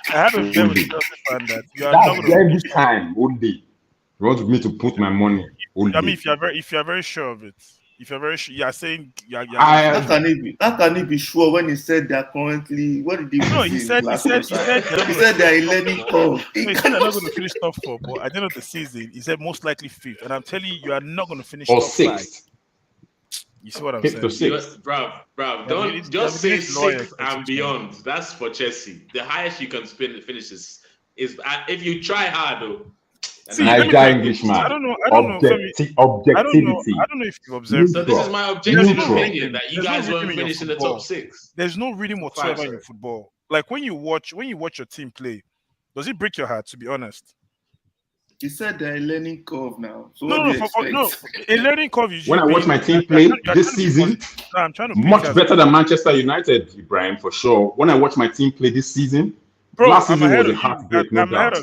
I have a bet with Chelsea fan that you are not going to every time, all day. You want me to put my money all day. I mean, if you are very sure of it. If you're very sure, you are saying how can he be sure when he said they are currently? What did he? No, he said they are 11 curve. He said they're not going to finish top 4, but at the end of the season, he said most likely 5th. And I'm telling you, you are not going to finish or top 6th. 5. You see what I'm 5th saying? Or 6th. Bro, don't just say 6th and beyond. That's for Chessy. The highest you can finish is if you try hard though. Englishman. I don't know. Objectivity. I don't know if you observed. So this is my objective opinion that you guys won't finish in the top 6. There's no reading whatsoever in football. Like when you watch your team play, does it break your heart? To be honest, he said they're a learning curve now. So no, a learning curve. When I watch my team play this season, I'm trying to much better than Manchester United, Ibrahim, for sure. When I watch my team play this season, last season was a heartbreak, no doubt.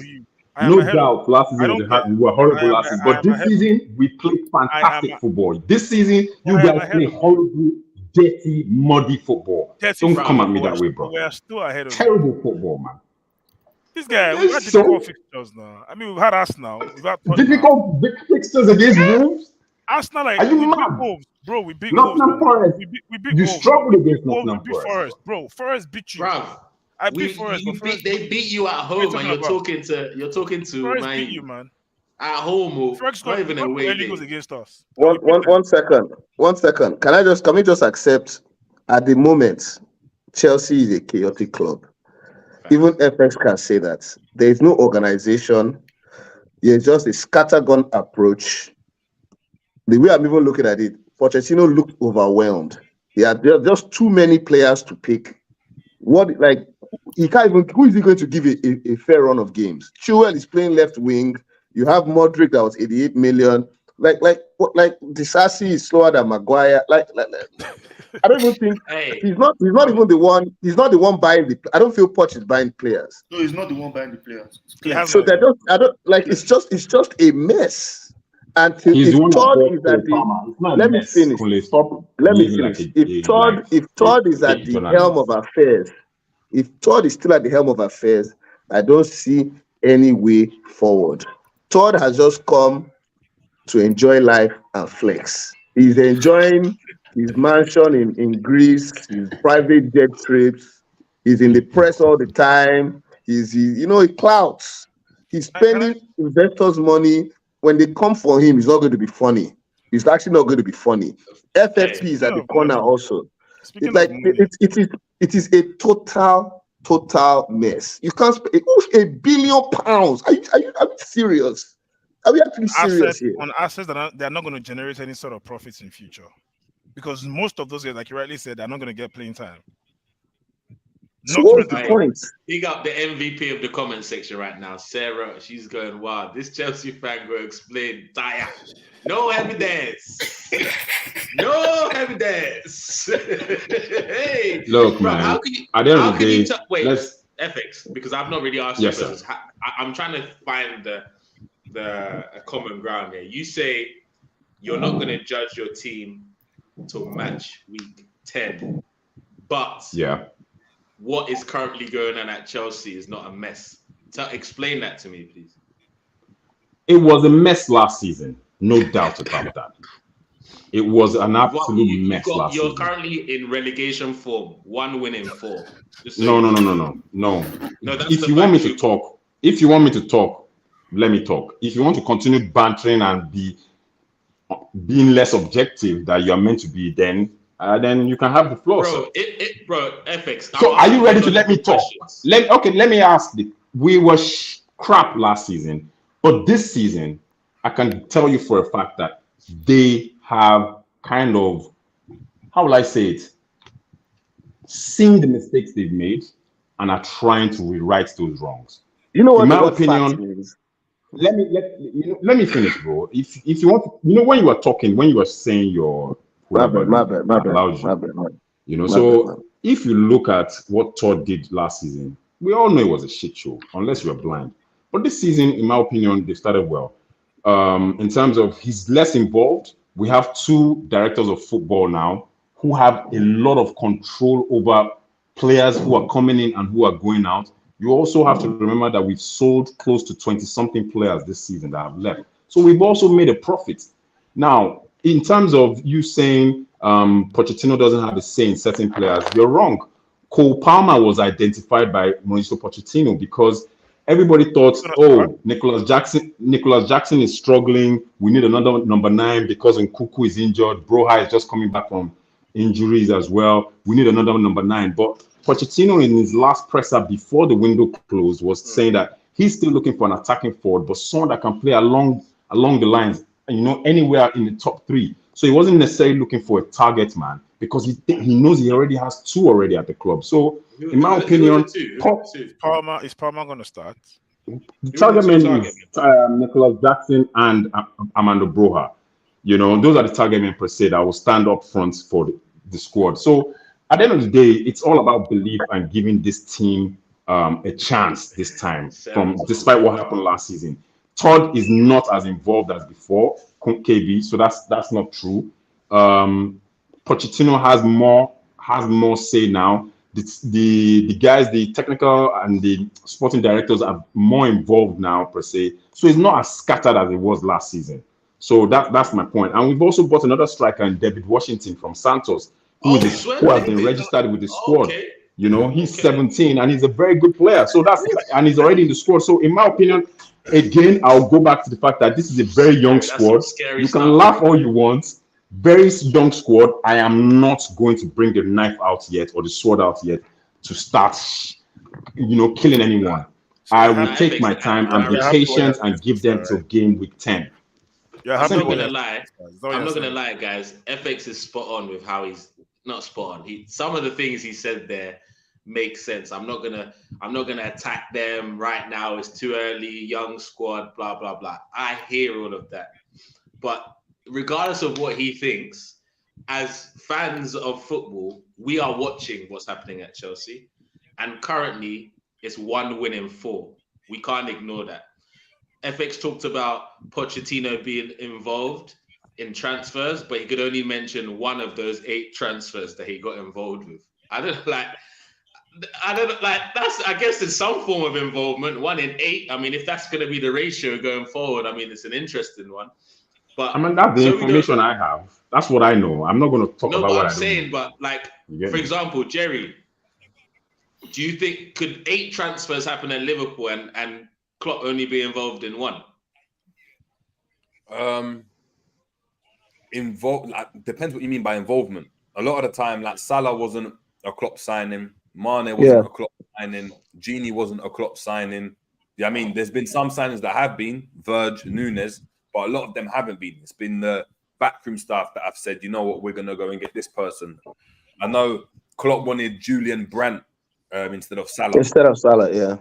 No doubt, last season we were horrible last season. But this season, we played fantastic football. This season, you guys play horrible, dirty, muddy football. Don't come at me that way, bro. We are still ahead of terrible football, man. This guy, we've had difficult fixtures now. I mean, we've had Arsenal. We've had difficult fixtures against Wolves? Arsenal, like, are you mad? Wolves, bro, we beat Nottingham Forest. We beat you Wolves. Struggled against Nottingham Forest. Bro. Forest beat you. Bro. I beat Forest. They beat you at home, and you're talking to Forest beat you, man. At home, Forest not even away. Goes against us. One second. Can we just accept at the moment Chelsea is a chaotic club. Even FX can say that. There is no organization. There's just a scattergun approach. The way I'm even looking at it, Pochetino looked overwhelmed. There are just too many players to pick. He can't even. Who is he going to give a fair run of games? Chilwell is playing left wing. You have Modric that was 88 million. Disasi is slower than Maguire. I don't even think he's not even the one. He's not the one buying the. I don't feel Poch is buying players. No, he's not the one buying the players. So they're just. I don't like. It's just a mess. And if Todd is at the. Let me finish. If Todd is at the helm of affairs, if Todd is still at the helm of affairs, I don't see any way forward. Todd has just come to enjoy life and flex. He's enjoying his mansion in Greece, his private jet trips. He's in the press all the time. He clouts. He's spending investors' money. When they come for him, it's not going to be funny. It's actually not going to be funny. FFP is at the corner also. It's like it is a total mess. You can't spend £1 billion. Are you serious? Are we actually serious here? On assets that they're not going to generate any sort of profits in future, because most of those guys, like you rightly said, they're not going to get playing time. So what's the point? Big up the MVP of the comment section right now, Sarah. She's going wild. This Chelsea fan will explain. Dire. No evidence. No evidence. Hey, look, man. How can you? Let's FX, because I've not really asked you questions. I'm trying to find the common ground here. You say you're not going to judge your team till match week 10, but what is currently going on at Chelsea is not a mess. Explain that to me, please. It was a mess last season, no doubt about that. It was an absolute mess last You're season. currently in relegation form, 1 win in 4. No. If you want me to talk, let me talk. If you want to continue bantering and being less objective that you are meant to be, then you can have the floor, bro. FX. So are you ready to let me talk? Let me ask. We were crap last season, but this season, I can tell you for a fact that they have kind of, how will I say it, seen the mistakes they've made and are trying to rewrite those wrongs. You know what? In my opinion, let me finish, bro. If you want, when you were talking, when you were saying your my bad. If you look at what Todd did last season, we all know it was a shit show, unless you're blind. But this season, in my opinion, they started well. In terms of he's less involved, we have 2 directors of football now who have a lot of control over players who are coming in and who are going out. You also have to remember that we've sold close to 20-something players this season that have left. So we've also made a profit. Now, in terms of you saying Pochettino doesn't have a say in certain players, you're wrong. Cole Palmer was identified by Mauricio Pochettino because everybody thought, Nicholas Jackson is struggling. We need another number 9 because Nkuku is injured. Broha is just coming back from injuries as well. We need another number 9. But Pochettino, in his last presser before the window closed, was saying that he's still looking for an attacking forward, but someone that can play along the lines, anywhere in the top 3. So he wasn't necessarily looking for a target man because he knows he already has 2 already at the club. So, in my opinion, is Palmer going to start? The target men is Nicholas Jackson and Amando Broha. Those are the target men per se that will stand up front for the squad. So, at the end of the day, it's all about belief and giving this team a chance this time, despite what happened last season. Todd is not as involved as before, KB, so that's not true. Pochettino has more say now. The guys, the technical and the sporting directors are more involved now per se. So it's not as scattered as it was last season. So that's my point. And we've also bought another striker in David Washington from Santos, who has been registered with the squad. Okay. He's 17 and he's a very good player. So and he's already in the squad. So in my opinion, again, I'll go back to the fact that this is a very young squad. You can laugh all you want. Very young squad. I am not going to bring the knife out yet or the sword out yet to start, killing anyone. I will take my time and be patient and give them till game week 10. I'm not gonna lie, guys. FX is spot on with how he's not spot on. Some of the things he said there make sense. I'm not gonna attack them right now. It's too early, young squad, blah blah blah. I hear all of that, but regardless of what he thinks, as fans of football, we are watching what's happening at Chelsea, and currently it's 1 win in 4. We can't ignore that. FX talked about Pochettino being involved in transfers, but he could only mention one of those 8 transfers that he got involved with. I guess it's some form of involvement. 1 in 8. I mean, if that's going to be the ratio going forward, I mean, it's an interesting one. But that's the information I have. That's what I know. I'm not going to talk about what I'm saying. But for example, Jerry, do you think could 8 transfers happen at Liverpool and Klopp only be involved in 1? Involved, depends what you mean by involvement. A lot of the time, Salah wasn't a Klopp signing, Mane wasn't a Klopp signing, Genie wasn't a Klopp signing. Yeah, I mean, there's been some signings that have been, Verge, Nunes, but a lot of them haven't been. It's been the backroom staff that have said, you know what, we're going to go and get this person. I know Klopp wanted Julian Brandt instead of Salah. Yeah.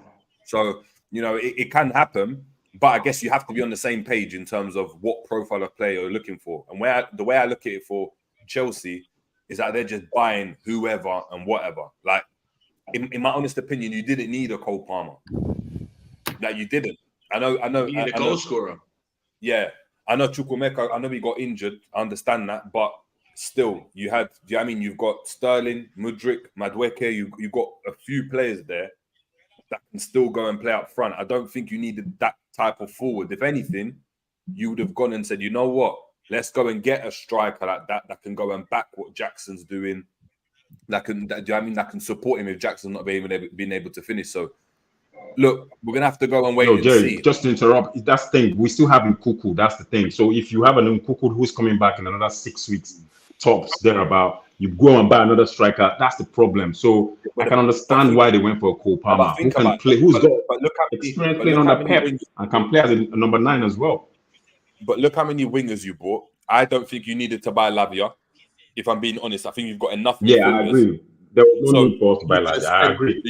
So, it can happen, but I guess you have to be on the same page in terms of what profile of player you're looking for. And the way I look at it for Chelsea is that they're just buying whoever and whatever. In my honest opinion, you didn't need a Cole Palmer. You didn't. I know. You need a goal scorer. Yeah. I know Chukwuemeka, I know he got injured. I understand that. But still, you had, you've got Sterling, Mudryk, Madueke. You've got a few players there that can still go and play up front. I don't think you needed that type of forward. If anything, you would have gone and said, you know what? Let's go and get a striker like that can go and back what Jackson's doing. Do you know what I mean? That can support him if Jackson's not being able to finish. So, look, we're gonna have to go and wait and Jerry, see. just to interrupt, that's the thing. We still have Nkuku. That's the thing. So if you have an Nkuku who's coming back in another 6 weeks, tops thereabout, you go and buy another striker. That's the problem. So I can understand why they went for Cole Palmer, who can play, who's got experience playing under Pep and can play as a number 9 as well. But look how many wingers you bought. I don't think you needed to buy Lavia. If I'm being honest, I think you've got enough. Yeah, I agree. There was no need for us to buy Lavia. I agree.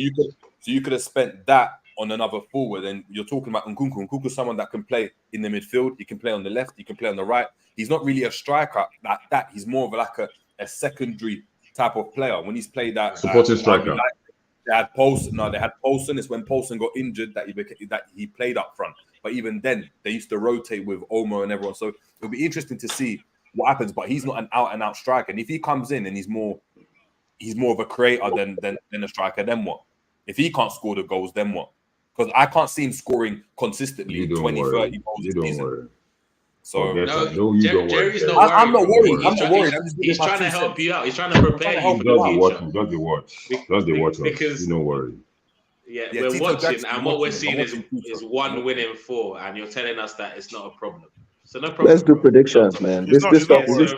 So you could have spent that on another forward, and you're talking about Nkunku. Nkunku's someone that can play in the midfield. He can play on the left. He can play on the right. He's not really a striker like that. He's more of like a secondary type of player. When he's played that supporting striker. They had Paulson. No, they had Paulson. It's when Paulson got injured that he played up front. But even then, they used to rotate with Omo and everyone. So it'll be interesting to see what happens. But he's not an out-and-out striker. And if he comes in and he's more of a creator than a striker, then what? If he can't score the goals, then what? Because I can't see him scoring consistently 20, 30 goals a season. So Jerry's not worried. I'm not worried. I'm not worried. He's trying to help you out. He's trying to prepare you for the future. Does the watch. Because you're not worried. Yeah, we're watching, and what we're seeing is 1 win in 4, and you're telling us that it's not a problem. So no problem. Let's do predictions, man. This stuff, this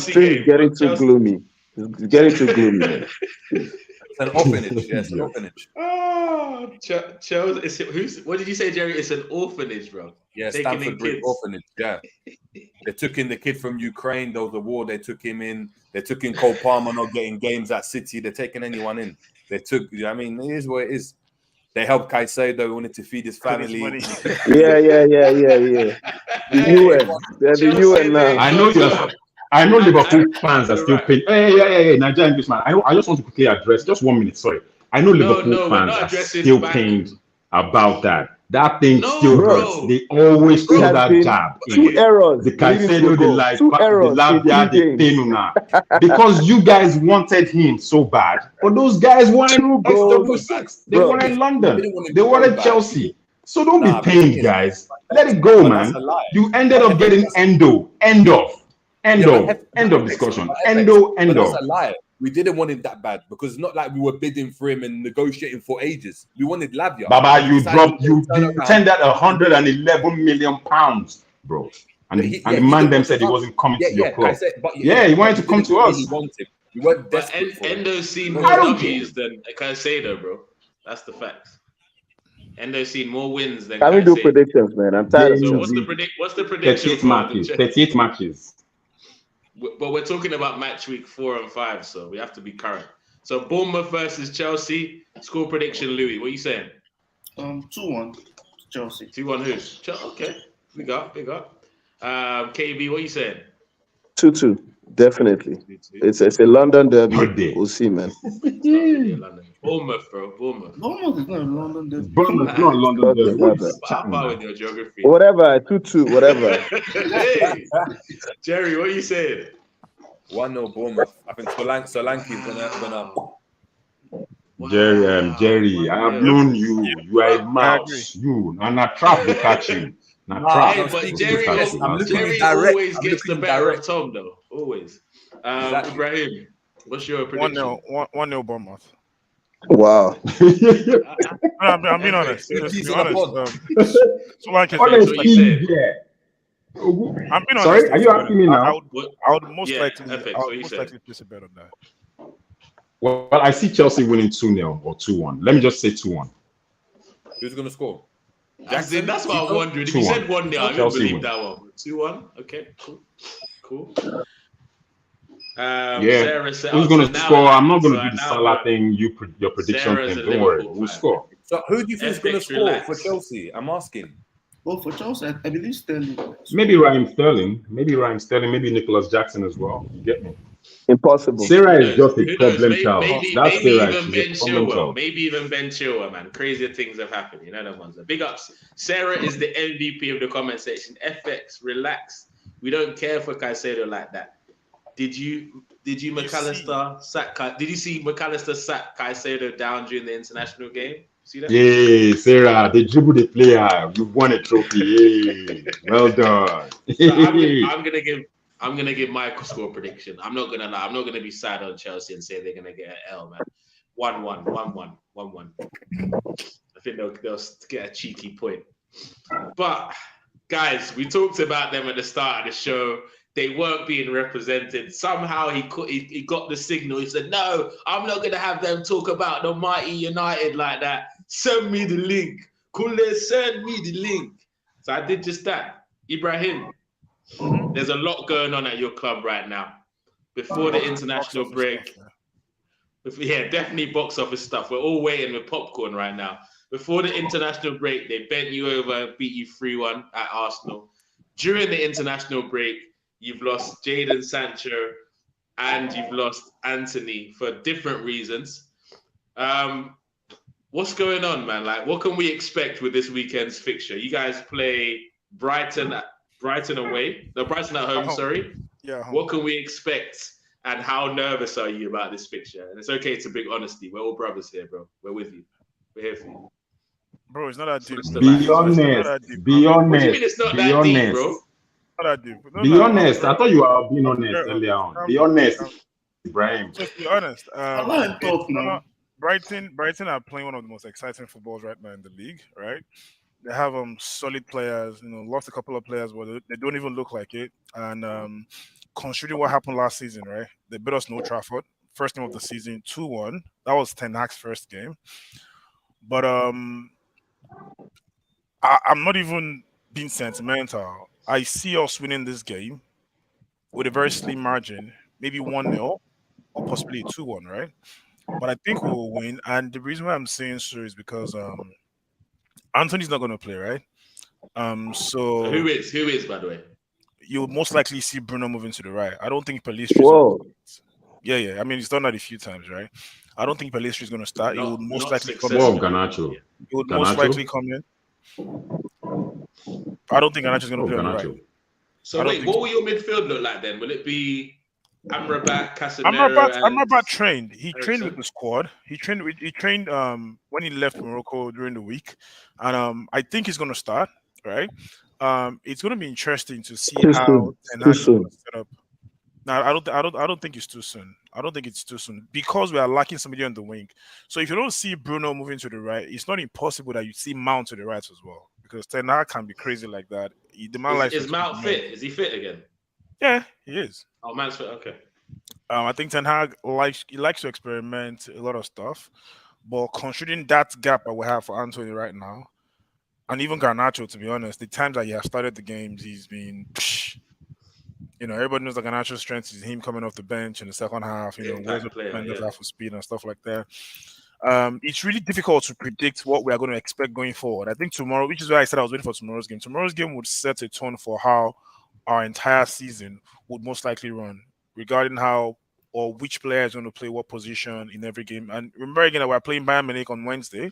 stream is getting too gloomy. It's getting too gloomy, man. It's an orphanage. Yes, an orphanage. Oh, Chelsea. What did you say, Jerry? It's an orphanage, bro. Yeah, Stamford Bridge orphanage. Yeah, they took in the kid from Ukraine. There was a war. They took him in. They took in Cole Palmer, not getting games at City. They're taking anyone in. They took. I mean, it is what it is. They helped Caicedo. They wanted to feed his family. Yeah. The UN. They're the UN now. I know Liverpool fans are still paying. Hey, Nigerian Englishman. I just want to quickly address just 1 minute. Sorry. I know Liverpool fans are still pained about that. That thing still hurts. They always throw that jab. 2 errors. The Caicedo, the Lavia, the Penuna. Because you guys wanted him so bad. But those guys wanted SW6. They wanted London. They wanted Chelsea. So don't be pained, guys. Let it go, man. You ended up getting Endo. End of discussion. End of. That's a lie. We didn't want him that bad because it's not like we were bidding for him and negotiating for ages. We wanted Lavia. Baba, you tendered 111 million pounds, bro. And the man them said he wasn't coming to your club. He wanted to come to us. We weren't desperate for him. Endo's seen more W's than Caicedo, bro. That's the facts. Endo's seen more wins than Caicedo. Can we do predictions, man? I'm tired of what's the prediction? 38 matches. But we're talking about match week 4 and 5, so we have to be current. So Bournemouth versus Chelsea. Score prediction, Louis. What are you saying? 2-1 Chelsea. 2-1 who? Okay. Big up. KB, what are you saying? 2-2. Definitely. 2-2. It's a London derby. We'll see, man. Bournemouth, bro. Bournemouth is not a London derby. Bournemouth is not a London derby. How about with your geography? Whatever. 2-2. Whatever. Hey, Jerry, what are you saying? 1-0 Bournemouth. I think Solanke's gonna. Wow. Jerry, I have known you. You are a mouse. You and a trap will catch you. But Jerry always gets the better of Tom, though. Always. Ibrahim, what's your prediction? 1-0 Bournemouth. Wow. I'm being honest. I'm being honest. Sorry, are you asking me now? I would most likely place a bet on that. Well, I see Chelsea winning 2-0 or 2-1. Let me just say 2-1. Who's going to score? Jackson, that's what I'm wondering. If you said 1-0, I don't believe that one. 2-1. Okay, cool. Sarah said, who's going to score? I'm not going to do the Salah thing. Your prediction thing. Don't worry. We'll score. So who do you think is going to score for Chelsea? I'm asking. Well, for Chelsea, I believe Sterling. Maybe Raheem Sterling. Maybe Nicholas Jackson as well. You get me? Impossible. Sarah is just a problem child. Maybe even Ben Chilwell. Maybe even Ben Chilwell, man. Crazier things have happened. You know them ones. Big ups. Sarah is the MVP of the comment section. FX, relax. We don't care for Caicedo like that. Did you McAllister sack? Did you see McAllister sack Caicedo down during the international game? See that? Yay, Sarah, they dribble the player. You won a trophy. Yay. Well done. So I'm gonna give my score prediction. I'm not gonna lie. I'm not gonna be sad on Chelsea and say they're gonna get an L, man. 1-1, 1-1, 1-1. I think they'll get a cheeky point. But guys, we talked about them at the start of the show. They weren't being represented. Somehow he got the signal. He said, "No, I'm not gonna have them talk about the mighty United like that. Send me the link. Kule, send me the link." So I did just that. Ibrahim, there's a lot going on at your club right now. Before the international break, definitely box office stuff. We're all waiting with popcorn right now. Before the international break, they bent you over, beat you 3-1 at Arsenal. During the international break, you've lost Jadon Sancho and you've lost Anthony for different reasons. What's going on, man? Like, what can we expect with this weekend's fixture? You guys play Brighton away. No, Brighton at home, sorry. Yeah. What can we expect? And how nervous are you about this fixture? And it's okay to bring honesty. We're all brothers here, bro. We're with you. We're here for you. Bro, it's not that deep. Be honest. Be honest. What do you mean it's not that deep, bro? Not that deep. Be honest. I thought you were being honest earlier on. Be honest, Ibrahim. Just be honest. Brighton are playing one of the most exciting footballs right now in the league, right? They have solid players, lost a couple of players, but they don't even look like it. And considering what happened last season, right? They beat us in Old Trafford, first game of the season, 2-1. That was Ten Hag's first game. But I'm not even being sentimental. I see us winning this game with a very slim margin, maybe 1-0 or possibly 2-1, right? But I think we will win. And the reason why I'm saying so is because Anthony's not going to play, right? So who is, by the way? You'll most likely see Bruno moving to the right. I don't think Pelistri. Whoa. Yeah. I mean, he's done that a few times, right? I don't think Pelistri is going to start. He would most likely come in. Garnacho. He would most likely come in. I don't think Garnacho is going to play on the right. So wait, what will your midfield look like then? Will it be Amrabat, Casemiro? Amrabat trained. He trained with the squad. He trained when he left Morocco during the week, and I think he's going to start. Right. It's going to be interesting to see how Ten Hag is going to set up. Now, I don't think it's too soon. I don't think it's too soon because we are lacking somebody on the wing. So if you don't see Bruno moving to the right, it's not impossible that you see Mount to the right as well because Ten Hag can be crazy like that. Is Mount fit? Is he fit again? Yeah, he is. Oh, Mount's fit. Okay. I think Ten Hag likes to experiment a lot of stuff, but considering that gap that we have for Anthony right now, and even Garnacho, to be honest, the times that he has started the games, he's been. Everybody knows that Garnacho's strength is him coming off the bench in the second half. Where's the defenders half of speed and stuff like that. It's really difficult to predict what we are going to expect going forward. I think tomorrow, which is why I said I was waiting for tomorrow's game. Tomorrow's game would set a tone for how our entire season would most likely run, regarding how or which player is going to play what position in every game. And remember again that we're playing Bayern Munich on Wednesday,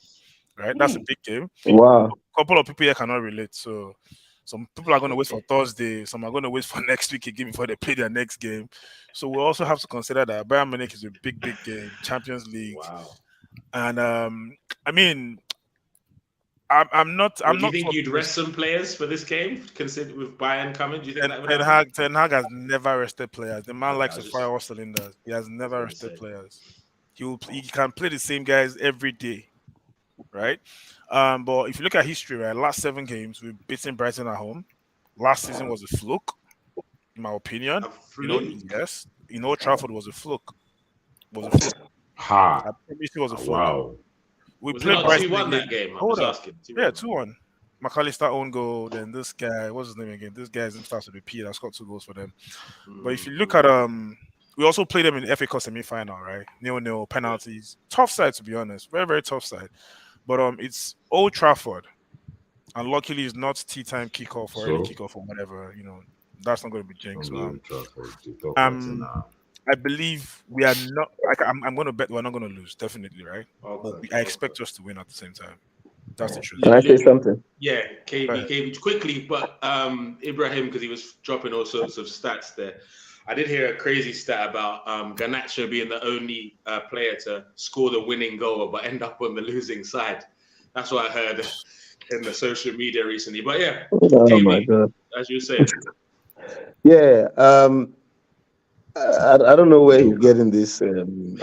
right? That's a big game. Wow. A couple of people here cannot relate, so. Some people are going to wait for Thursday. Some are going to wait for next week again before they play their next game. So we also have to consider that Bayern Munich is a big game, Champions League. Wow. And I mean, I'm not. Do you think you'd rest some players for this game, consider with Bayern coming? Do you think that would happen? Ten Hag has never rested players. The man likes to fire all cylinders. He has never rested players. He can play the same guys every day, right? But if you look at history, right, last 7 games we've beaten Brighton at home. Last season was a fluke, in my opinion. Yes, Old Trafford was a fluke. I promise it was a fluke. Wow. We played Brighton 2-1 that game. Hold on. Yeah, 2-1. McAllister own goal. Then this guy, what's his name again? This guy's in starts with a P. That's got 2 goals for them. But if you look at we also played them in the FA Cup semi-final, right? 0-0 penalties. Tough side, to be honest. Very, very tough side. But it's Old Trafford, and luckily it's not tea time kickoff or early kickoff or whatever. That's not going to be jinxed. I believe we are not. I'm going to bet we're not going to lose, definitely, right? But I expect us to win at the same time. That's the truth. Can I say something? Yeah, KB, quickly, but Ibrahim, because he was dropping all sorts of stats there. I did hear a crazy stat about Garnacho being the only player to score the winning goal but end up on the losing side. That's what I heard in the social media recently. But yeah, Oh my God. as you say. Yeah. I don't know where he's getting this. I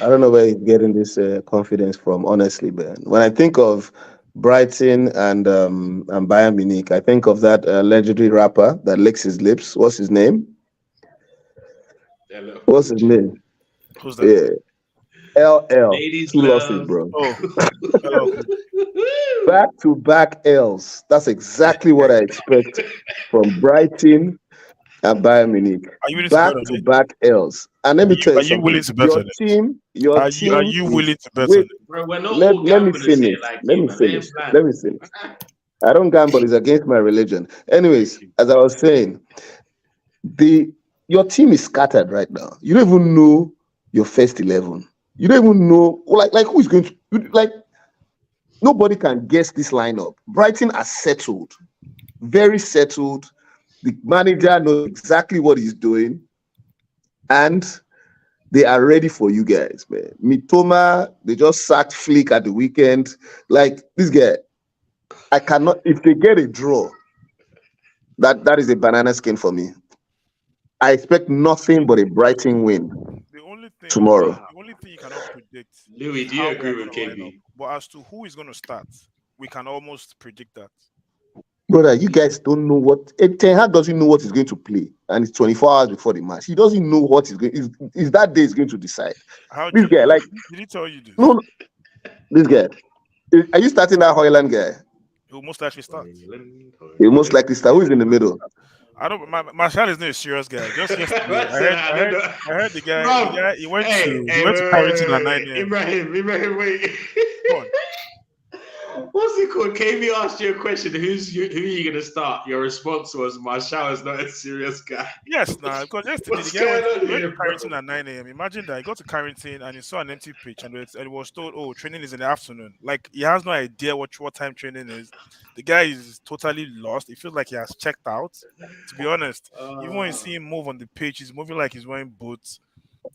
don't know where he's getting this confidence from. Honestly, man. When I think of Brighton and Bayern Munich, I think of that legendary rapper that licks his lips. What's his name? What's his name? Who's that? Yeah. LL. Ladies 2 losses, love. bro. Oh, Back-to-back L's. That's exactly what I expect from Brighton and Bayern Munich. Are you willing to bet on it? Back-to-back L's. And let me tell you Are you willing something. to bet on it? Your Are team you is- willing to bet wait, on it? Bro, we're not let, all let me gamblers finish. here like Let you, me man. finish. They ain't Let me finish. I don't gamble. It's against my religion. Anyways, as I was saying, your team is scattered right now. You don't even know your first 11. You don't even know like who is going to like. Nobody can guess this lineup. Brighton are settled, very settled. The manager knows exactly what he's doing, and they are ready for you guys, man. Mitoma, they just sacked Flick at the weekend. Like this guy, I cannot. If they get a draw, that is a banana skin for me. I expect nothing but a Brighton win The only thing tomorrow. The only thing you cannot predict. Louis, is do you how agree we're with gonna line KB? up. But as to who is going to start, we can almost predict that. Brother, you guys don't know what Ten Hag doesn't know what he's going to play, and it's 24 hours before the match. He doesn't know what he's going. Is that day is going to decide. How This guy, like, did he tell you this? no, this guy. Are you starting that Hoyland guy? He will most likely start. He most likely start. Who is in the middle? I don't. Marshall is not a serious guy. Just yesterday, What's I that? heard the guy. Bro, The guy he went Hey, to wait, Carrington at wait, 9 a.m. Ibrahim, wait. Come on. What's it called? KB asked you a question. Who are you gonna start? Your response was Marshall is not a serious guy. Yes, because yesterday What's the guy going on went here, to Carrington bro? at 9 a.m. Imagine that he got to Carrington and he saw an empty pitch and it was told, "Oh, training is in the afternoon." Like he has no idea what time training is. The guy is totally lost. It feels like he has checked out. To be honest, even when you see him move on the pitch, he's moving like he's wearing boots.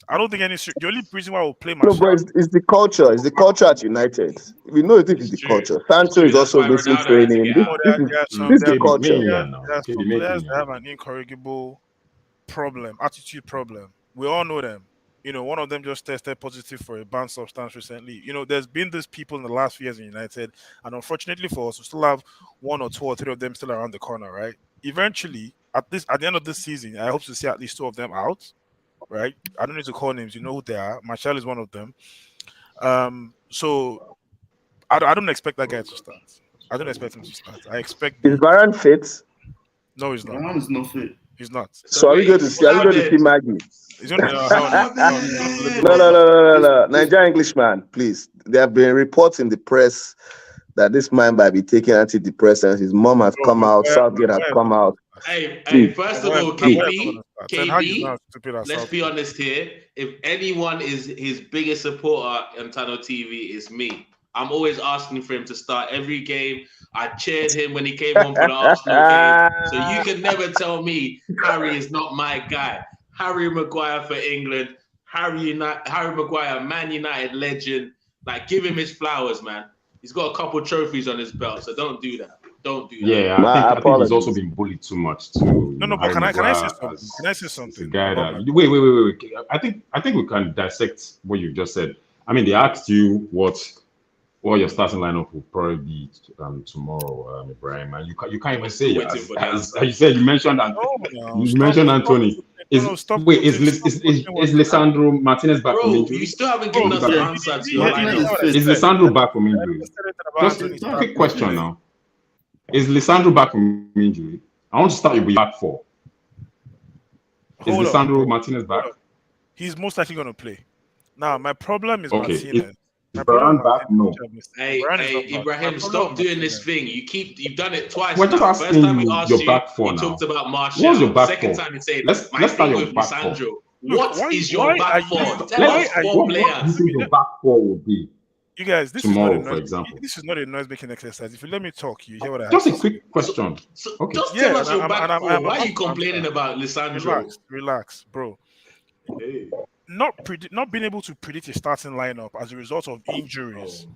I don't think the only reason why we'll play No, Marshall. but it's the culture. It's the culture at United. We know it is the culture. Sancho is also That's why missing Ronaldo had to training. get out. This is the culture. There's some players that have an incorrigible attitude problem. We all know them. One of them just tested positive for a banned substance recently. There's been these people in the last few years in United, and unfortunately for us, we still have 1 or 2 or 3 of them still around the corner, right? Eventually, at the end of this season, I hope to see at least 2 of them out, right? I don't need to call names. You know who they are. Marshall is one of them. So I don't expect that guy to start. I don't expect him to start. I expect. Is Varane fit? No, he's not. Varane is not fit. He's not. So are we going to see? Are we going to see Maggie? He's gonna, No. Nigerian Englishman, please. There have been reports in the press that this man might be taking antidepressants. His mom has come out. Southgate has come out. Hey, first of all, KB, let's be honest here. If anyone is his biggest supporter on Tunnel TV, it's me. I'm always asking for him to start every game. I cheered him when he came on for the Arsenal game. So you can never tell me Harry is not my guy. Harry Maguire for England. Harry Maguire, Man United legend. Like, give him his flowers, man. He's got a couple trophies on his belt, so don't do that. Don't do that. Yeah, I think he's also been bullied too much too. No, but can I say something? Can I say something? The guy that wait. I think we can dissect what you just said. I mean, they asked you what your starting lineup will probably be tomorrow, Ibrahim, and you can't even say it. As you said, you mentioned Anthony. Is Lisandro Martinez back from injury? You still haven't given us an answer to your lineup. Is Lisandro back from injury? Just a quick question now. Is Lisandro back from injury? I want to start with your back 4. Is Lisandro Martinez back? He's most likely going to play. Now, my problem is okay. Martinez. Varane back? No. Hey, Ibrahim, stop doing this thing. You've done it twice. We're just asking First time we asked your you, back 4 you now. talked about Martial. What's your back Second 4? time you said, let's start your back 4. What is your back 4? Tell us 4 players. What do you think your back 4 will be? You guys, tomorrow, for example. This is not a noise-making exercise. If you let me talk, you hear what I have. Just a quick question. Okay. Just tell us your back 4. Why are you complaining about Lisandro? Relax, bro. Hey. Not being able to predict a starting lineup as a result of injuries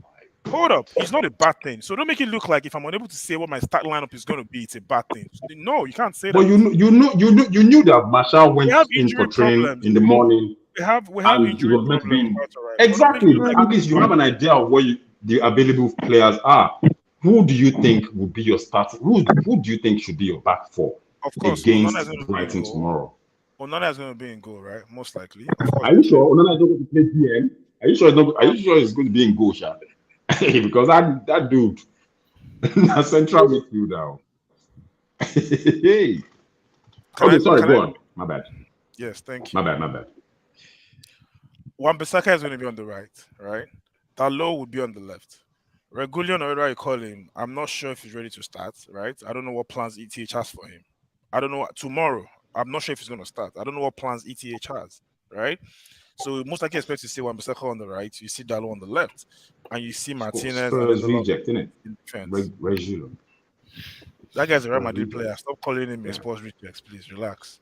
Hold up, it's not a bad thing. So don't make it look like if I'm unable to say what my start lineup is going to be, it's a bad thing. No, you can't say that. But you knew that Marshall went We have in for injury training problems. in the morning. We have And injury it was meant to problems. be exactly. At least you have an idea of where the available players are. Who do you think will be your starting? Who do you think should be your back four? Of course, against Brighton tomorrow. Onana is going to be in goal, right? Most likely. Of course. Are you sure Onana is not going to play DM? Are you sure it's not? Are you sure he's going to be in goal, Sha? Because that dude, that central midfielder. Hey. Okay, sorry, go on. My bad. Yes, thank you. My bad. Wan-Bissaka is going to be on the right? Dalot would be on the left. Regulion, or whatever you call him, I'm not sure if he's ready to start, right? I don't know what plans ETH has for him. I don't know tomorrow. I'm not sure if he's going to start. I don't know what plans ETH has, right? So most likely expect to see Wan-Bissaka on the right, you see Dalot on the left, and you see Martinez Spurs reject, isn't it? In defense. Regulion. That guy's a Real Madrid player. Stop calling him a sports rejects, please. Relax.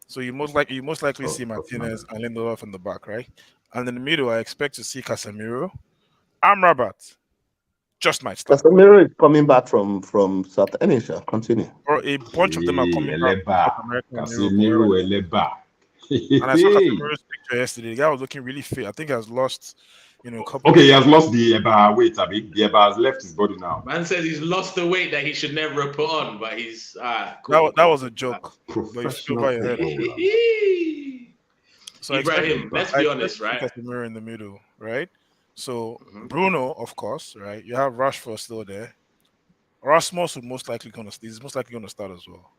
So you most likely see Martinez and Lindelof in the back, right? And in the middle, I expect to see Casemiro, Amrabat. Just might start. Casemiro is coming back from South Asia. Continue. Or a bunch of them are coming back. Casemiro Eleba. And I saw Casemiro's picture yesterday. The guy was looking really fit. I think he has lost, a couple. Okay, he has lost the Eba weight. I mean, the Eba has left his body now. Man says he's lost the weight that he should never have put on, but he's cool. That was a joke. Professional. So Ibrahim, let's be honest, right? Casemiro in the middle, right? So Bruno, of course, right? You have Rashford still there. Rasmus is most likely going to start as well,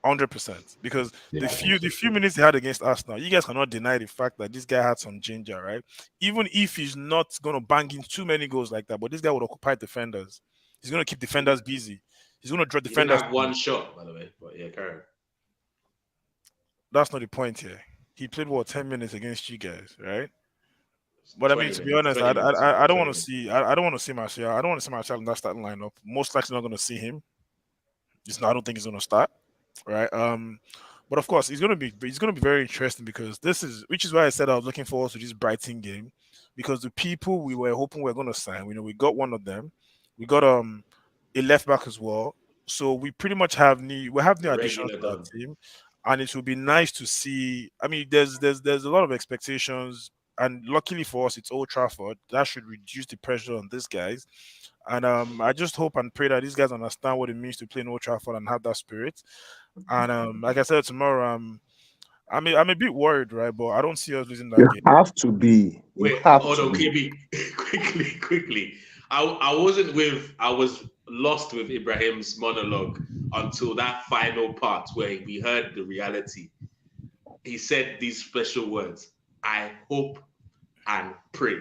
100%. Because the few minutes he had against Arsenal, you guys cannot deny the fact that this guy had some ginger, right? Even if he's not going to bang in too many goals like that, but this guy would occupy defenders. He's going to keep defenders busy. He's going to draw defenders. He didn't have one shot, by the way, but yeah, carry. That's not the point here. He played 10 minutes against you guys, right? But I mean, to be honest, I don't want to see Martial. I don't want to see Martial in that starting lineup. Most likely not going to see him. I don't think he's going to start, right? But of course, he's going to be very interesting because which is why I said I was looking forward to this Brighton game, because the people we were hoping we were going to sign, we got one of them. We got a left back as well. So we pretty much have new additions to our team, and it will be nice to see. I mean, there's a lot of expectations. And luckily for us, it's Old Trafford. That should reduce the pressure on these guys. And I just hope and pray that these guys understand what it means to play in Old Trafford and have that spirit. And like I said, tomorrow, I'm a bit worried, right? But I don't see us losing that game. You have to be. Hold on, KB. Quickly. I was lost with Ibrahim's monologue until that final part where we heard the reality. He said these special words. I hope and pray.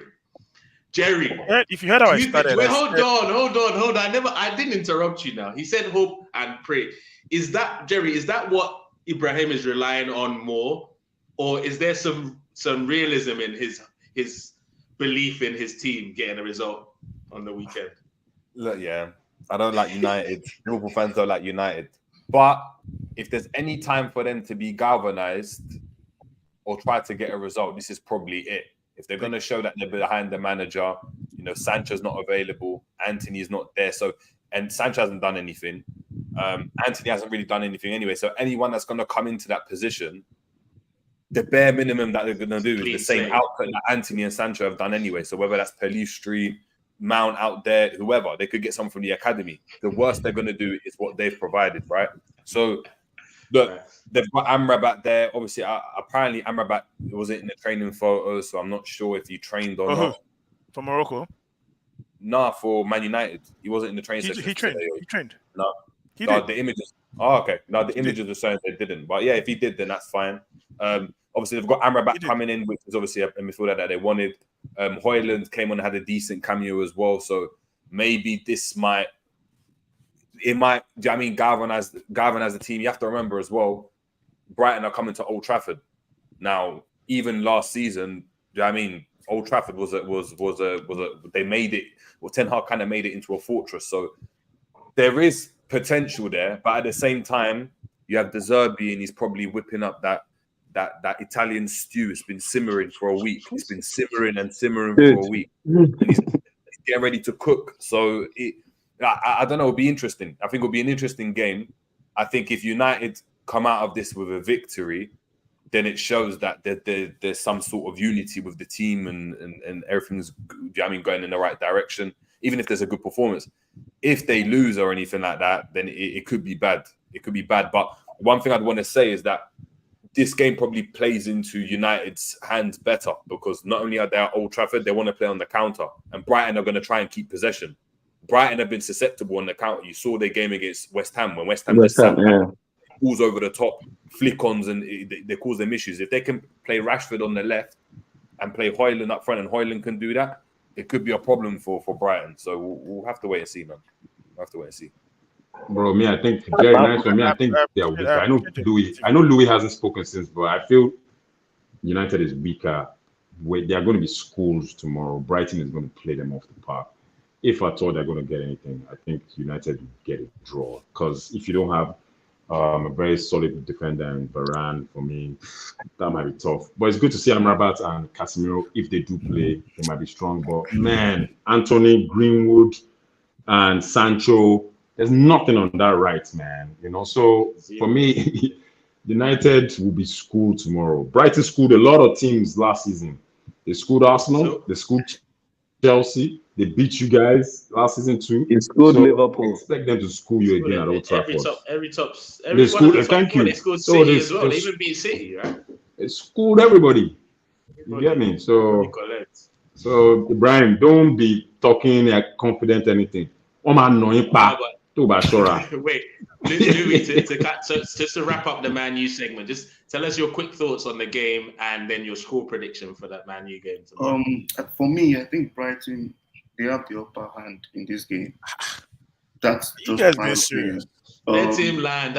Jerry, if you heard how I started, hold on. I didn't interrupt you now. He said hope and pray. Is that, Jerry, is that what Ibrahim is relying on more? Or is there some realism in his belief in his team getting a result on the weekend? Look, yeah, I don't like United. Liverpool fans don't like United. But if there's any time for them to be galvanized or try to get a result, this is probably it. If they're going to show that they're behind the manager, Sancho's not available, Anthony's not there. And Sancho hasn't done anything. Anthony hasn't really done anything anyway. So anyone that's going to come into that position, the bare minimum that they're going to do is the same output that Anthony and Sancho have done anyway. So whether that's Pelistri, Mount out there, whoever, they could get someone from the academy. The worst they're going to do is what they've provided, right? So look, they've got Amrabat there. Obviously, apparently Amrabat wasn't in the training photos, so I'm not sure if he trained or not. For Morocco? Nah, for Man United. He wasn't in the training session. He trained. No. The images. Oh, okay. No, the images are saying they didn't. But yeah, if he did, then that's fine. Obviously, they've got Amrabat coming in, which is obviously a midfielder that they wanted. Højlund came on and had a decent cameo as well. So maybe this might galvanize the team. You have to remember as well, Brighton are coming to Old Trafford. Now, even last season, Old Trafford was they made it, Ten Hag kind of made it into a fortress. So there is potential there, but at the same time, you have De Zerbi and he's probably whipping up that Italian stew. It's been simmering for a week. It's been simmering for a week. And he's getting ready to cook. So I don't know. It'll be interesting. I think it'll be an interesting game. I think if United come out of this with a victory, then it shows that there's some sort of unity with the team and everything's, going in the right direction. Even if there's a good performance, if they lose or anything like that, then it could be bad. It could be bad. But one thing I'd want to say is that this game probably plays into United's hands better, because not only are they at Old Trafford, they want to play on the counter, and Brighton are going to try and keep possession. Brighton have been susceptible on the counter. You saw their game against West Ham when West Ham balls over the top, flick-ons, and they cause them issues. If they can play Rashford on the left and play Højlund up front, and Højlund can do that, it could be a problem for Brighton. So we'll have to wait and see, man. We'll have to wait and see. Bro, I think very nice for me. I think they're weaker. I know Louis hasn't spoken since, but I feel United is weaker. They are going to be schooled tomorrow. Brighton is going to play them off the park. If at all they're going to get anything, I think United will get a draw. Because if you don't have a very solid defender in Varane, for me, that might be tough. But it's good to see Amrabat and Casemiro. If they do play, they might be strong. But man, Anthony, Greenwood, and Sancho, there's nothing on that right, man. So for me, United will be schooled tomorrow. Brighton schooled a lot of teams last season. They schooled Arsenal. They schooled Chelsea. They beat you guys last season too. They schooled Liverpool. Expect them to school you again at Old Trafford. Every they schooled. Thank you. They schooled City as well. They even beat City, right? They schooled everybody. You get me? So Ibrahim, don't be talking like confident anything. Wait, Louis, just to wrap up the Man U segment, just tell us your quick thoughts on the game and then your score prediction for that Man U game tomorrow. For me, I think Brighton, they have the upper hand in this game. That's just my opinion. Let him land.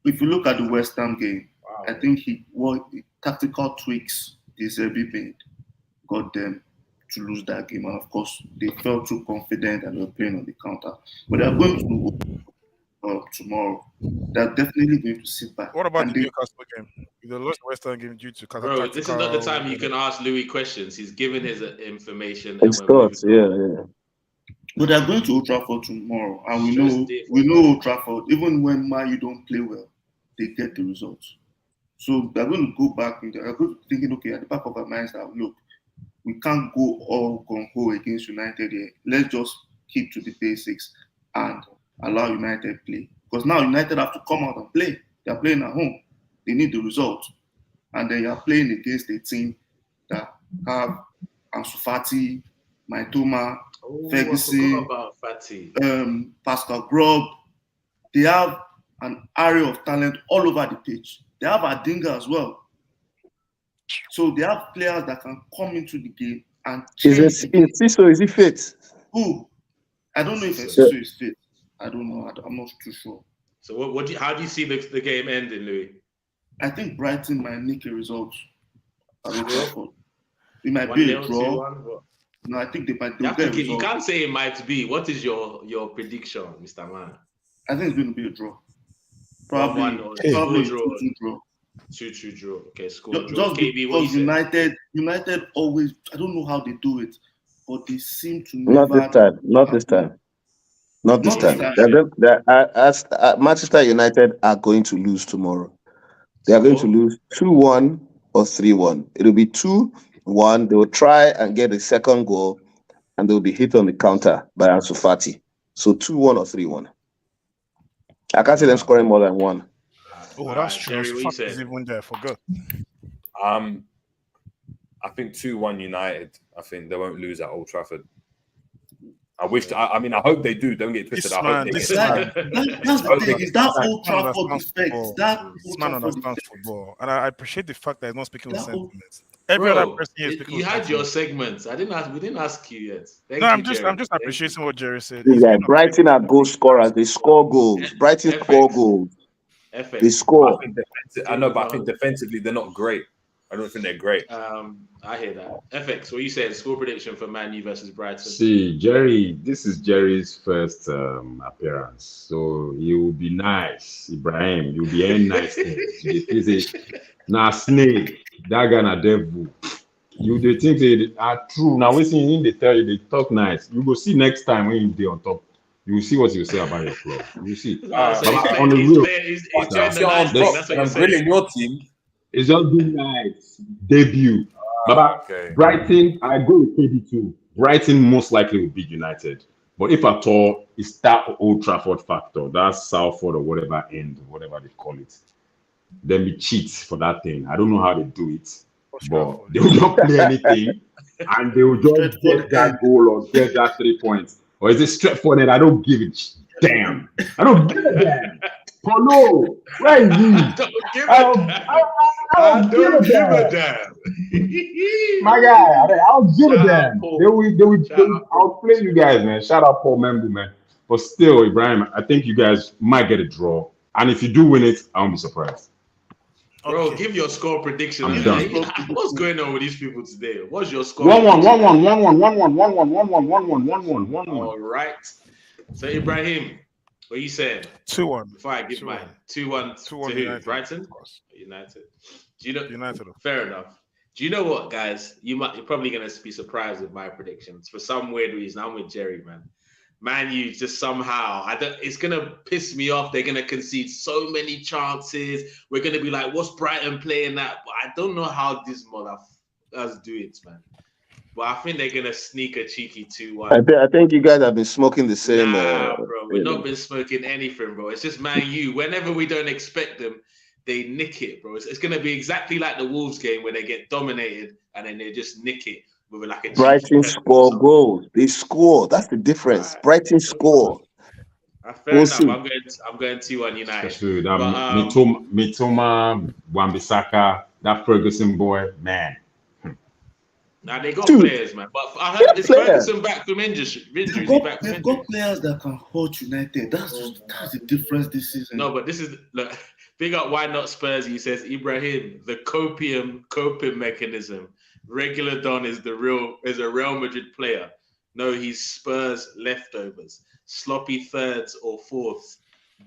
If you look at the West Ham game, I think the tactical tweaks Deserbi made got them to lose that game, and of course they felt too confident and they were playing on the counter. But they're going to tomorrow. They're definitely going to sit back. What about the Newcastle game? They lost the West Ham game due to Bro, this is not the time you can ask Louis questions. He's giving his information. His thoughts, yeah. But they're going to Old Trafford tomorrow, and we know Old Trafford. Even when Man U don't play well, they get the results. So they're going to go back. They're going to thinking, okay, at the back of our minds, that look, we can't go all gung-ho against United here. Let's just keep to the basics and allow United play. Because now United have to come out and play. They're playing at home. They need the result. And then you're playing against a team that have Ansu Fati, Maitoma, Ferguson, Pascal Grob. They have an array of talent all over the pitch. They have Adinga as well. So they have players that can come into the game and change. Is he fit? Who? I don't know if Enciso is fit. I don't know. I'm not too sure. So how do you see the game ending, Louis? I think Brighton might nick a result at Old Trafford. It might be a draw. No, I think they might do that. You can't say it might be. What is your prediction, Mr. Man? I think it's going to be a draw. Probably 2-2 draw. 2-2 draw. Okay, score Just draw. KB, what because United always, I don't know how they do it, but they seem to Not this time. Manchester United are going to lose tomorrow. They are going to lose 2-1 or 3-1. It'll be 2-1. They will try and get a second goal, and they'll be hit on the counter by Ansu Fati. So 2-1 or 3-1. I can't see them scoring more than one. Oh, that's true. Fuck is even there for good. I think 2-1 United. I think they won't lose at Old Trafford. I wish. I hope they do. Don't get twisted. That's the thing. Is that Old Trafford effect? This man understands football, and I appreciate the fact that he's not speaking with sentiments. Every other person here is speaking. You had your segments. We didn't ask you yet. I'm just appreciating what Jerry said. Yeah, Brighton are goal scorers. They score goals. Brighton score goals. They score. I know, but I think defensively they're not great. I don't think they're great. I hear that. FX, what you said? Score prediction for Man U versus Brighton. See, Jerry, this is Jerry's first appearance, so he will be nice. Ibrahim, you'll be nice. This is now snake, that guy na devil. they think they are true. Now we see they tell you they talk nice. You go see next time when you be on top. You will see what you say about your club. You will see. So On the real, he's doing the nice thing. That's what you're I'm saying. grilling your team. it's just been nice debut. Baba, Okay. Brighton, I go with KD2. Brighton most likely will beat United. But if at all, it's that Old Trafford factor, that Salford or whatever end, whatever they call it. Then we cheat for that thing. I don't know how they do it, but they will not play anything and they will just get that goal or get that 3 points. Or is it straightforward? I don't give it. Damn. I don't give a damn. Polo, where is he? I don't give a damn. I don't give a damn. My guy, I don't give a damn. They will outplay you guys, man. Shout out Paul Membu, man. But still, Ibrahim, I think you guys might get a draw. And if you do win it, I won't be surprised. Bro, give your score prediction. What's going on with these people today? What's your score? 1-1, 1-1, 1-1, 1-1, 1-1, 1-1, 1-1, 1-1. All right. So Ibrahim, what you saying? 2-1. Before I give mine, 2-1 to who? United. Brighton? United. Do you know? United. Fair enough. Do you know what, guys? You're probably gonna be surprised with my predictions. For some weird reason, I'm with Jerry, man. Man, you just somehow, it's gonna piss me off. They're gonna concede so many chances. We're gonna be like, what's Brighton playing at? But I don't know how this motherfuckers do it, man. But I think they're gonna sneak a cheeky 2-1. I think you guys have been smoking the same. Nah, bro, we've not been smoking anything, bro. It's just Man U. Whenever we don't expect them, they nick it, bro. It's gonna be exactly like the Wolves game where they get dominated and then they just nick it. Like a Brighton score goals. They score. That's the difference. Right. Brighton score. Fair enough. I'm going 2-1 United. Especially that Mitoma, Wan-Bissaka, that Ferguson boy, man. Now they got players, man. But I heard Ferguson back from injuries. They've got players that can hurt United. That's the difference this season. No, but this is look. Big up, why not Spurs? He says Ibrahim, the coping mechanism. Regular Don is a Real Madrid player. No, he's Spurs leftovers, sloppy thirds or fourths,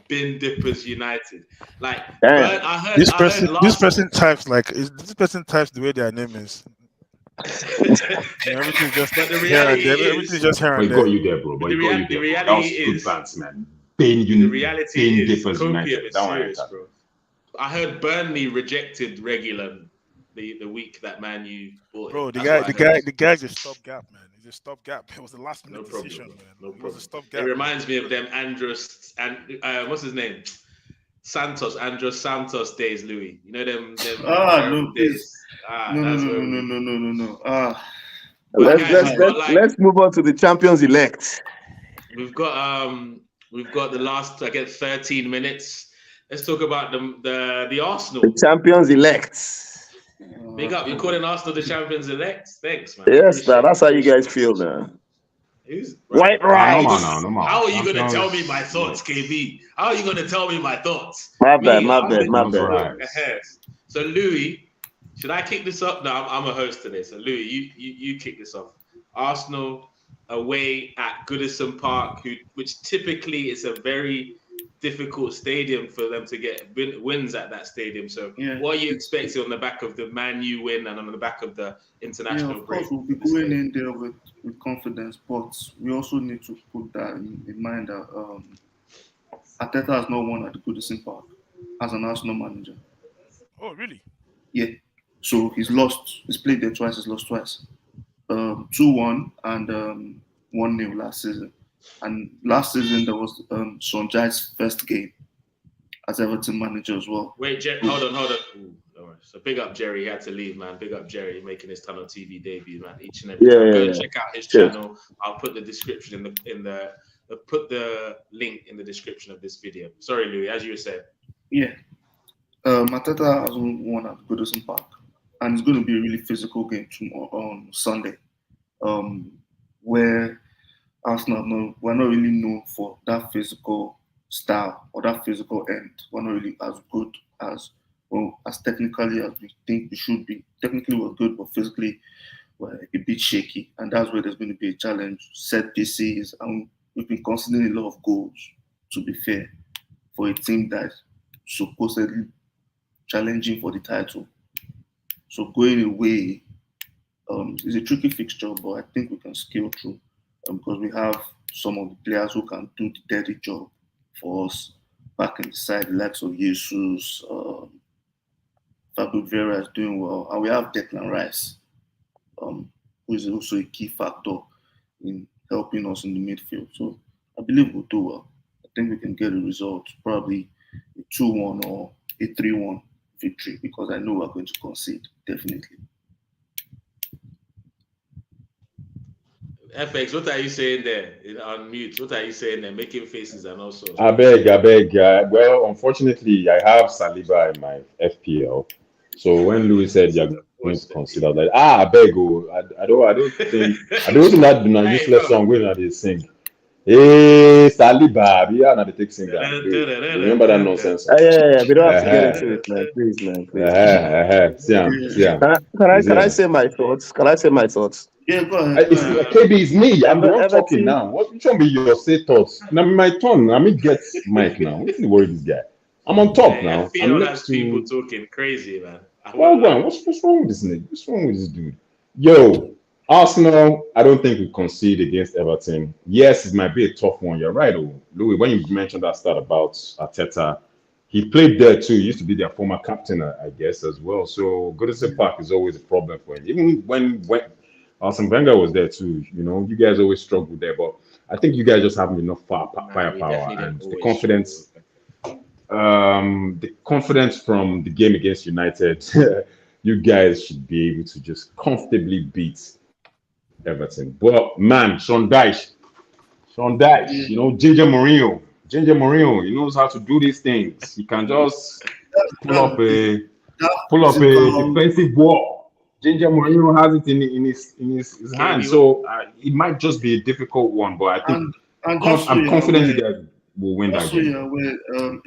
bin dippers United. Like I heard this person types the way their name is. Everything's just but the reality everything's just here and there. Got you there, bro. But the reality is bands, man. The reality is copium is serious, bro. I heard Burnley rejected Regular the week that Man U bought him. Bro, the guy's a stopgap, man. He's a stopgap. It was the last minute decision, man. No it was a stopgap. It reminds me of them Andros and what's his name? Andros Santos days, Louis. You know them days. No. Let's move on to the champions elect. We've got the last 13 minutes. Let's talk about the Arsenal. The champions elect. Big up, you're calling Arsenal the champions elect? Thanks, man. Yes, that's how you guys feel now. White rice. No. How are you going to tell me my thoughts, KB? How are you going to tell me my thoughts? My bad. So, Louis, should I kick this up? No, I'm a host today. So, Louis, you kick this off. Arsenal away at Goodison Park, which typically is a very difficult stadium for them to get wins at that stadium. So what are you expecting on the back of the Man U win and on the back of the international break? Of course, we'll be going in there with confidence, but we also need to put that in mind that Arteta has not won at the Goodison Park as an Arsenal manager. Oh, really? Yeah. So he's lost. He's played there twice. He's lost twice. 2-1 and 1-0 last season. And last season, there was Sean Jai's first game as Everton manager as well. Wait, hold on. Ooh, no worries. So big up Jerry. He had to leave, man. Big up Jerry making his Tunnel TV debut, man. Each and every time. Go and check out his channel. I'll put the description put the link in the description of this video. Sorry, Louis, as you were saying. Yeah. Arteta hasn't won at Goodison Park. And it's going to be a really physical game tomorrow on Sunday. Where Arsenal, we're not really known for that physical style or that physical end. We're not really as good as technically as we think we should be. Technically, we're good, but physically, we're a bit shaky. And that's where there's going to be a challenge. Set pieces, and we've been conceding a lot of goals, to be fair, for a team that's supposedly challenging for the title. So going away It's a tricky fixture, but I think we can scale through because we have some of the players who can do the dirty job for us back in the side, the likes of Jesus, Fabio Vera is doing well, and we have Declan Rice, who is also a key factor in helping us in the midfield. So I believe we'll do well. I think we can get a result, probably a 2-1 or a 3-1 victory, because I know we're going to concede, definitely. FX, what are you saying there? On mute. What are you saying there? Making faces and also. I beg. Well, unfortunately, I have Saliba in my FPL. So when Louis said you're going to consider, I was like, I beg. I don't think that useless song when they sing. Hey, Saliba, we are not the take singer. Remember that nonsense? Yeah. We don't have to get into it, man. Please, man. Please. See. Can I say my thoughts? Yeah, go ahead. KB is me. I'm the one talking now. What should be your say thoughts? Now my turn. Let me get mic now. What's the worry this guy? I'm on top now. I feel that's people talking crazy, man. What's wrong with this nigga? What's wrong with this dude? Yo, Arsenal, I don't think we concede against Everton. Yes, it might be a tough one. You're right, Louis. When you mentioned that start about Arteta, he played there too. He used to be their former captain, I guess, as well. So Goodison Park is always a problem for him. Even when Arsene Wenger was there too. You guys always struggle there, but I think you guys just have enough firepower and the confidence. The confidence from the game against United, you guys should be able to just comfortably beat Everton. But man, Sean Dyche, Ginger Mourinho, he knows how to do these things. He can just pull up a defensive wall. Ginger Mourinho has it in his hand, so it might just be a difficult one. But I think I'm confident you guys will win that game. Where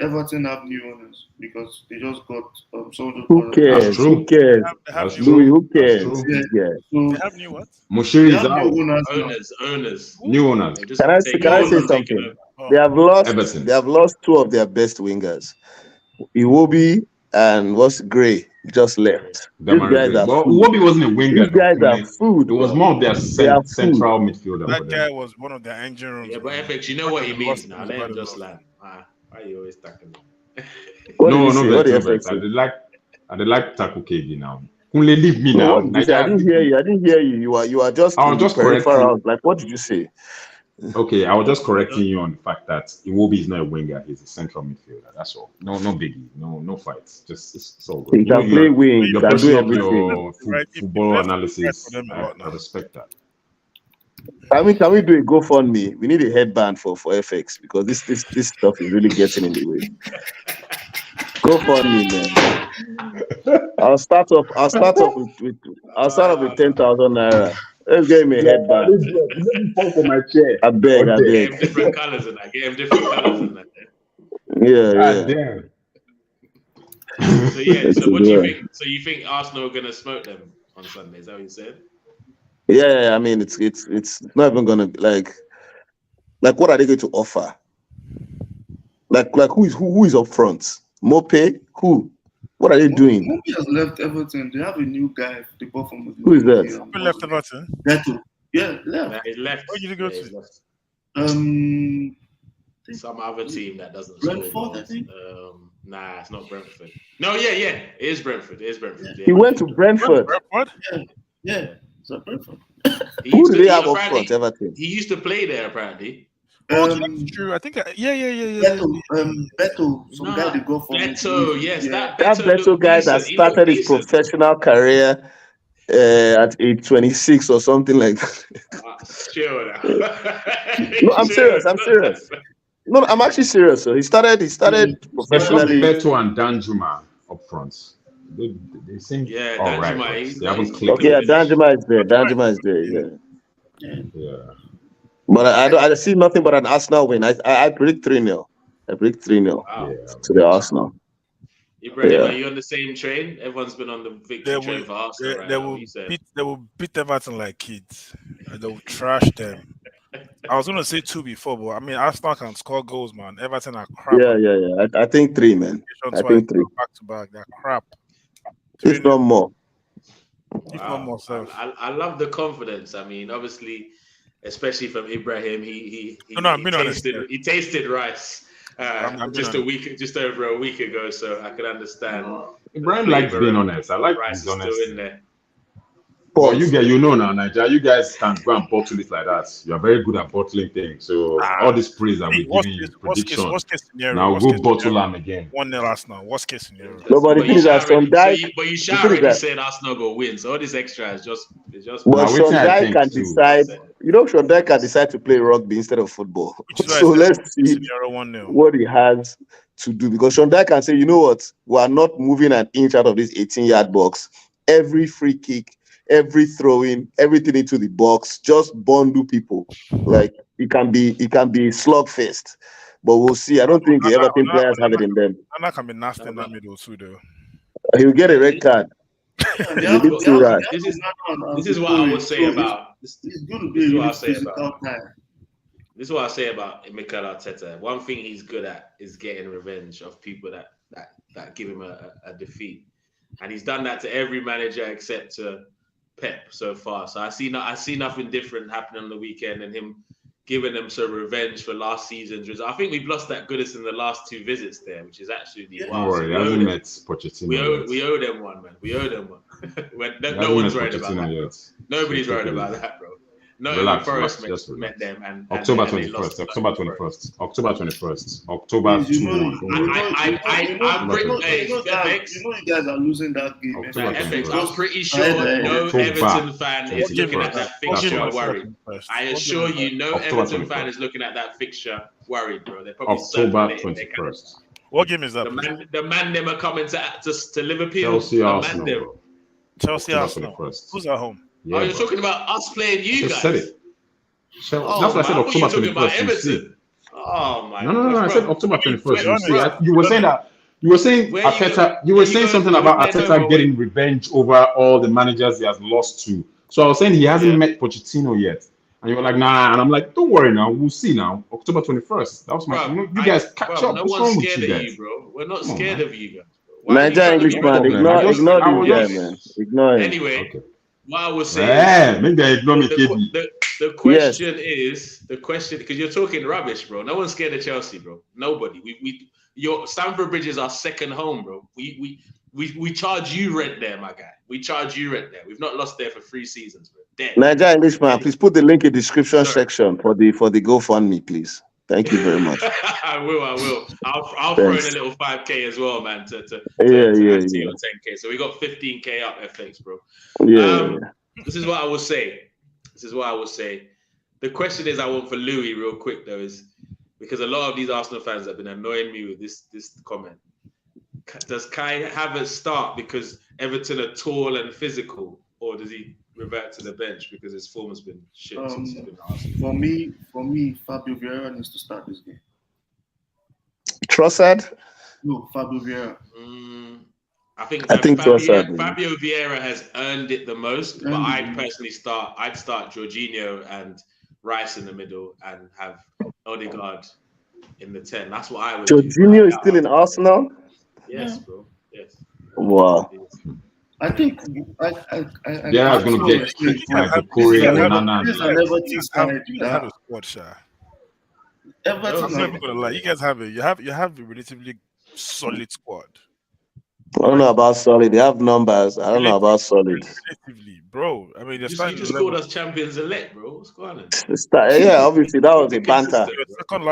Everton have new owners because they just got some. Who cares? That's true. Who cares? That's Louis, who cares? Yeah. So they have new what? Mushiri is out. Owners. New owners. Can I say something? They have lost. Everton. They have lost two of their best wingers. Iwobi and Gray just left. These guys are food. Iwobi wasn't a winger. These guys are food. It was more of their central midfielder. That guy was one of their engine rooms. Yeah, but FX, you know what he means now. Let him just land. Why are you always tackling him? No, I like tackle KD now. Kunle, leave me now. I didn't hear you. You are just. I was just correcting. Like, what did you say? Okay, I was just correcting you on the fact that Iwobi is not a winger; he's a central midfielder. That's all. No biggie. No fights. Just it's all good. He can play wing. You're pushing up your football analysis. I respect that. Can we do a GoFundMe? We need a headband for FX because this stuff is really getting in the way. GoFundMe, man. I'll start off with 10,000 naira. Let's get me a headband. For my chair. I beg. Get him different colors in that. Yeah. So what do you think? So you think Arsenal are gonna smoke them on Sunday? Is that what you said? Yeah. I mean, it's not even gonna like what are they going to offer? Like who is up front? Mope? Who? What are they doing? Mope has left Everton. They have a new guy. They bought from. Who is that? Who left Everton? Beto. Yeah, left. Nah, he left. Where did he go to? Some other team that doesn't. Brentford, I think. Nah, it's not Brentford. No, yeah, it is Brentford. He went to Brentford. Yeah. So Brentford. Who do they have up front, Everton? He used to play there, apparently. That's true. I think. Yeah. Beto. Some guy they go for. Beto, yes. That Beto guy that started his professional career at age 26 or something like that. Chill now. No, I'm serious. No, I'm actually serious. So he started professionally. Beto and Danjuma up front. They seem all right. They haven't clicked. Okay, Danjuma is there. Yeah. But I see nothing but an Arsenal win. I predict 3-0. Wow. To the Arsenal. Ibrahim, are you on the same train? Everyone's been on the victory train for Arsenal. They will beat Everton like kids. They will trash them. I was going to say 2 before, but I mean, Arsenal can score goals, man. Everton are crap. Yeah. I think 3, man. I think 3. Back to back, they're crap. It's not more. If not more so. I love the confidence. I mean, obviously, especially from Ibrahim, he tasted rice just over a week ago, so I can understand. Ibrahim likes being honest. I like rice his is honesty. still in there. Well, you know now, Nigeria, you guys can go and bottle it like that. You are very good at bottling things. So all this praise that we're giving you, prediction. Worst case scenario, now go bottle them again. 1-0 Arsenal. Worst case scenario. Nobody thinks that Sean Dyche. But you should already said Arsenal go win. So all this extra is just. But Sean Dyche can decide. You know, Sean Dyche can decide to play rugby instead of football. So let's see what he has to do, because Sean Dyche can say, you know what, we are not moving an inch out of this 18-yard box. Every free kick, every throw-in, everything into the box, just bundle people. Like it can be slugfest. But we'll see. I don't think the Everton players have it in them. Anna can be nasty in that middle too, though. He'll get a red card. This is what I would say about. This is what I say about Mikel Arteta. One thing he's good at is getting revenge of people that give him a defeat, and he's done that to every manager except Pep so far. So I see nothing different happening on the weekend, and him giving them some revenge for last season's result. I think we've lost that Goodison in the last 2 visits there, which is absolutely wild. Don't worry, he hasn't met Pochettino. We owe them one, man. We owe them one. No one's worried about that. Yet. Nobody's worried about that, bro. No, Forest met them and October 21st. October 21st. October 21st. October 2. You guys are losing that game. I'm pretty sure no Everton fan is looking at that fixture worried. I assure you, no Everton fan is looking at that fixture worried, bro. They're probably October 21st. What game is that? The man them are coming to Liverpool. Chelsea Arsenal. Chelsea Arsenal. Who's at home? Yeah, you're talking about us playing you guys. Said it. That's why I said October 21st. Oh my! No. I said October 21st. You were saying that. You were saying Arteta. You were saying something about Arteta getting revenge over all the managers he has lost to. So I was saying he hasn't met Pochettino yet, and you were like, nah. And I'm like, don't worry now. We'll see now. October 21st. That was my. You guys catch up. No one's scared of you, bro. We're not scared of you guys. Nigeria Englishman, ignore the guy, man. Ignore him. Anyway. What I was saying, maybe I ignore me, the question is because you're talking rubbish, bro. No one's scared of Chelsea, bro. Nobody. Your Stamford Bridge is our second home, bro. We charge you rent there, my guy. We charge you rent there. We've not lost there for 3 seasons, bro. Nigeria Englishman, please put the link in the description section for the GoFundMe, please. Thank you very much. I will. I'll throw in a little 5K as well, man. To yeah. 10K. So we got 15K up FX, bro. Yeah. This is what I will say. The question is, I want for Louis real quick though, is because a lot of these Arsenal fans have been annoying me with this comment. Does Kai Havertz start because Everton are tall and physical, or does he revert to the bench because his form has been shit since he's been Arsenal? For me, Fabio Vieira needs to start this game. Trossard? No, Fabio Vieira. I think Trossard. Fabio Vieira has earned it the most, but I'd start Jorginho and Rice in the middle and have Odegaard in the 10. That's what I would do. Jorginho is still in Arsenal? Yes, bro. Yes. Wow. I think I was going to get like the Korean You guys have it. You have a relatively solid squad. I don't know about solid. They have numbers. I don't know about solid. Relatively, bro. I mean, you just called us champions elect, bro. What's going on? Yeah, obviously that was a banter.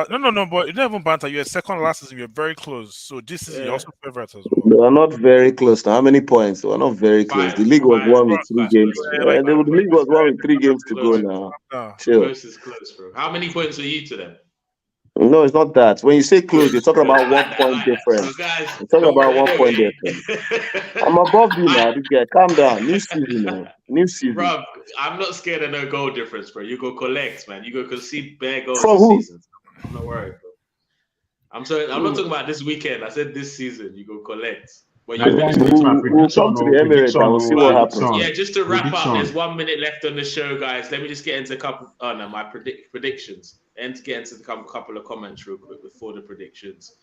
No, but you never banter. You're second last season. You're very close. So this is also favorite as well. They are not very close. Now, how many points? They are not very close. The league was won with 3 games. The league was won with 3 games to go now. Chill. Close is close, bro. How many points are you to them? No, it's not that. When you say close, you're talking about 1 point difference. You're talking about 1 point difference. I'm above you now, this guy. Calm down. New season, man. New season. Bro, I'm not scared of no goal difference, bro. You go collect, man. You go concede bare goals from this who? season. I'm not worried, bro. I'm not talking about this weekend. I said this season. You go collect. We'll come to the Emirates and we'll see what happens. Yeah, just to wrap up, there's 1 minute left on the show, guys. Let me just get into a couple. Oh no, my predictions. And to get into a couple of comments real quick before the predictions.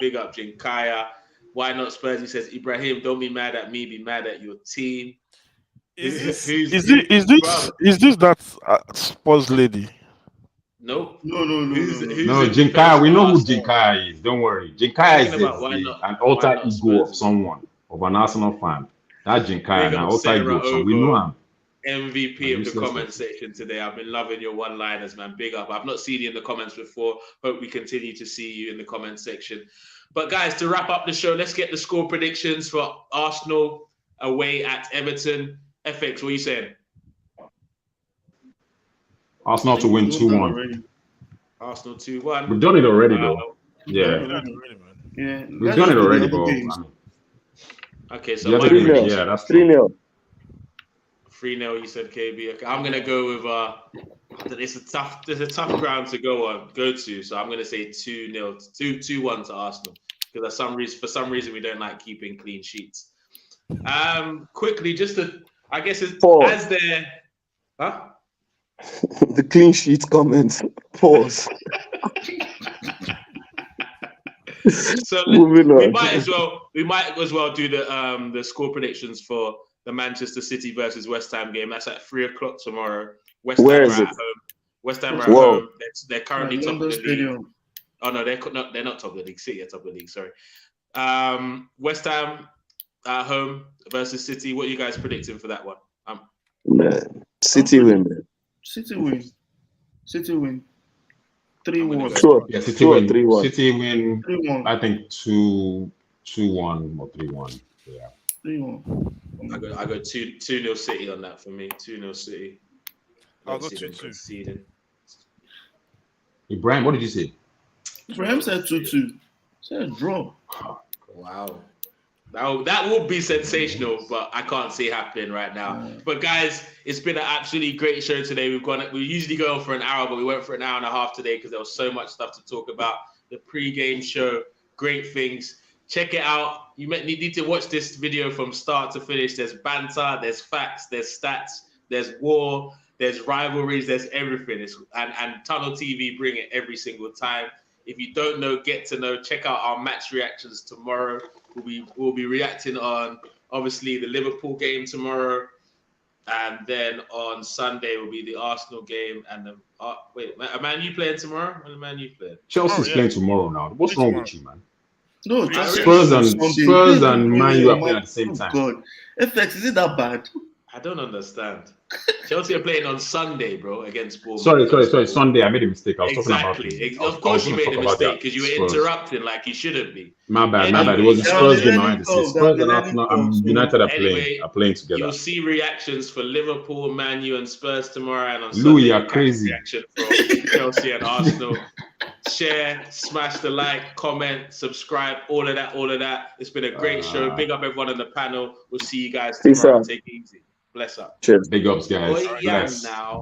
Big up Jinkaya. Why not Spurs? He says, Ibrahim, don't be mad at me, be mad at your team. Is this Who's- is this that Spurs lady? Nope. No. Who's No, in Jinkaya, defense we for know who Arsenal? Jinkaya is. Don't worry. Jinkaya is Thinking about why not- an why alter not ego Spurs? of someone, of an Arsenal fan. That Jinkaya, Big an up alter ego Sarah of someone. We know Ogo, him. MVP of the Useless comment person. section today. I've been loving your one-liners, man. Big up. I've not seen you in the comments before. Hope we continue to see you in the comment section. But guys, to wrap up the show, let's get the score predictions for Arsenal away at Everton. FX, what are you saying? Arsenal to win 2-1. Arsenal 2-1. We've done it already, though. Yeah. Yeah, we've done it already, but Okay, so the my other games, prediction, yeah, that's true. 3-0. 3-0, you said, KB. Okay, I'm gonna go with it's a tough ground to go to, so I'm gonna say 2-0, 2-1 to Arsenal. Because for some reason we don't like keeping clean sheets. Quickly, I guess it's Pause. as there. Huh? The clean sheet comments. Pause. So Moving on. we might as well do the score predictions for the Manchester City versus West Ham game. That's at 3:00 tomorrow. West Ham Where are is at it? home. West Ham are at Whoa. home. They're currently top of the league. Stadium. Oh no, they're not top of the league. City are top of the league. Sorry. West Ham at home versus City. What are you guys predicting for that one? Man, City win, man. City win. 3-1. Sure. Yeah, City 2 or win. 3-1. City win. 3-1. I think 2-1 or 3-1. Yeah. 3-1. I go 2-0 City on that for me. 2-0 City. I'll go Don't see them 2-2. conceding. Ibrahim, what did you say? Ibrahim said 2-2. Said a draw. Wow. That would be sensational, but I can't see it happening right now. But guys, it's been an absolutely great show today. We usually go on for an hour, but we went for an hour and a half today because there was so much stuff to talk about. The pre-game show, great things. Check it out. You need to watch this video from start to finish. There's banter, there's facts, there's stats, there's war, there's rivalries, there's everything. And Tunnel TV bring it every single time. If you don't know, get to know. Check out our match reactions tomorrow. We'll be reacting on, obviously, the Liverpool game tomorrow. And then on Sunday will be the Arsenal game. And are Man U playing tomorrow? When are Man U playing? Chelsea's playing tomorrow now. What's wrong with you, man? No, Spurs and Man U are playing at the same time. God. FX, is it that bad? I don't understand. Chelsea are playing on Sunday, bro, against Bournemouth. Sorry. Sunday, I made a mistake. I was talking about Of course you made a mistake because you were interrupting like you shouldn't be. My bad. It was the Spurs game. I had to say Spurs and Arsenal. United are playing together. You'll see reactions for Liverpool, Man U, and Spurs tomorrow, and on Louis, Sunday, you're crazy. Reaction for Chelsea and Arsenal. Share, smash the like, comment, subscribe, all of that. It's been a great show. Big up everyone on the panel. We'll see you guys tomorrow. Take it easy. Bless up. Cheers. Big ups, guys. Now.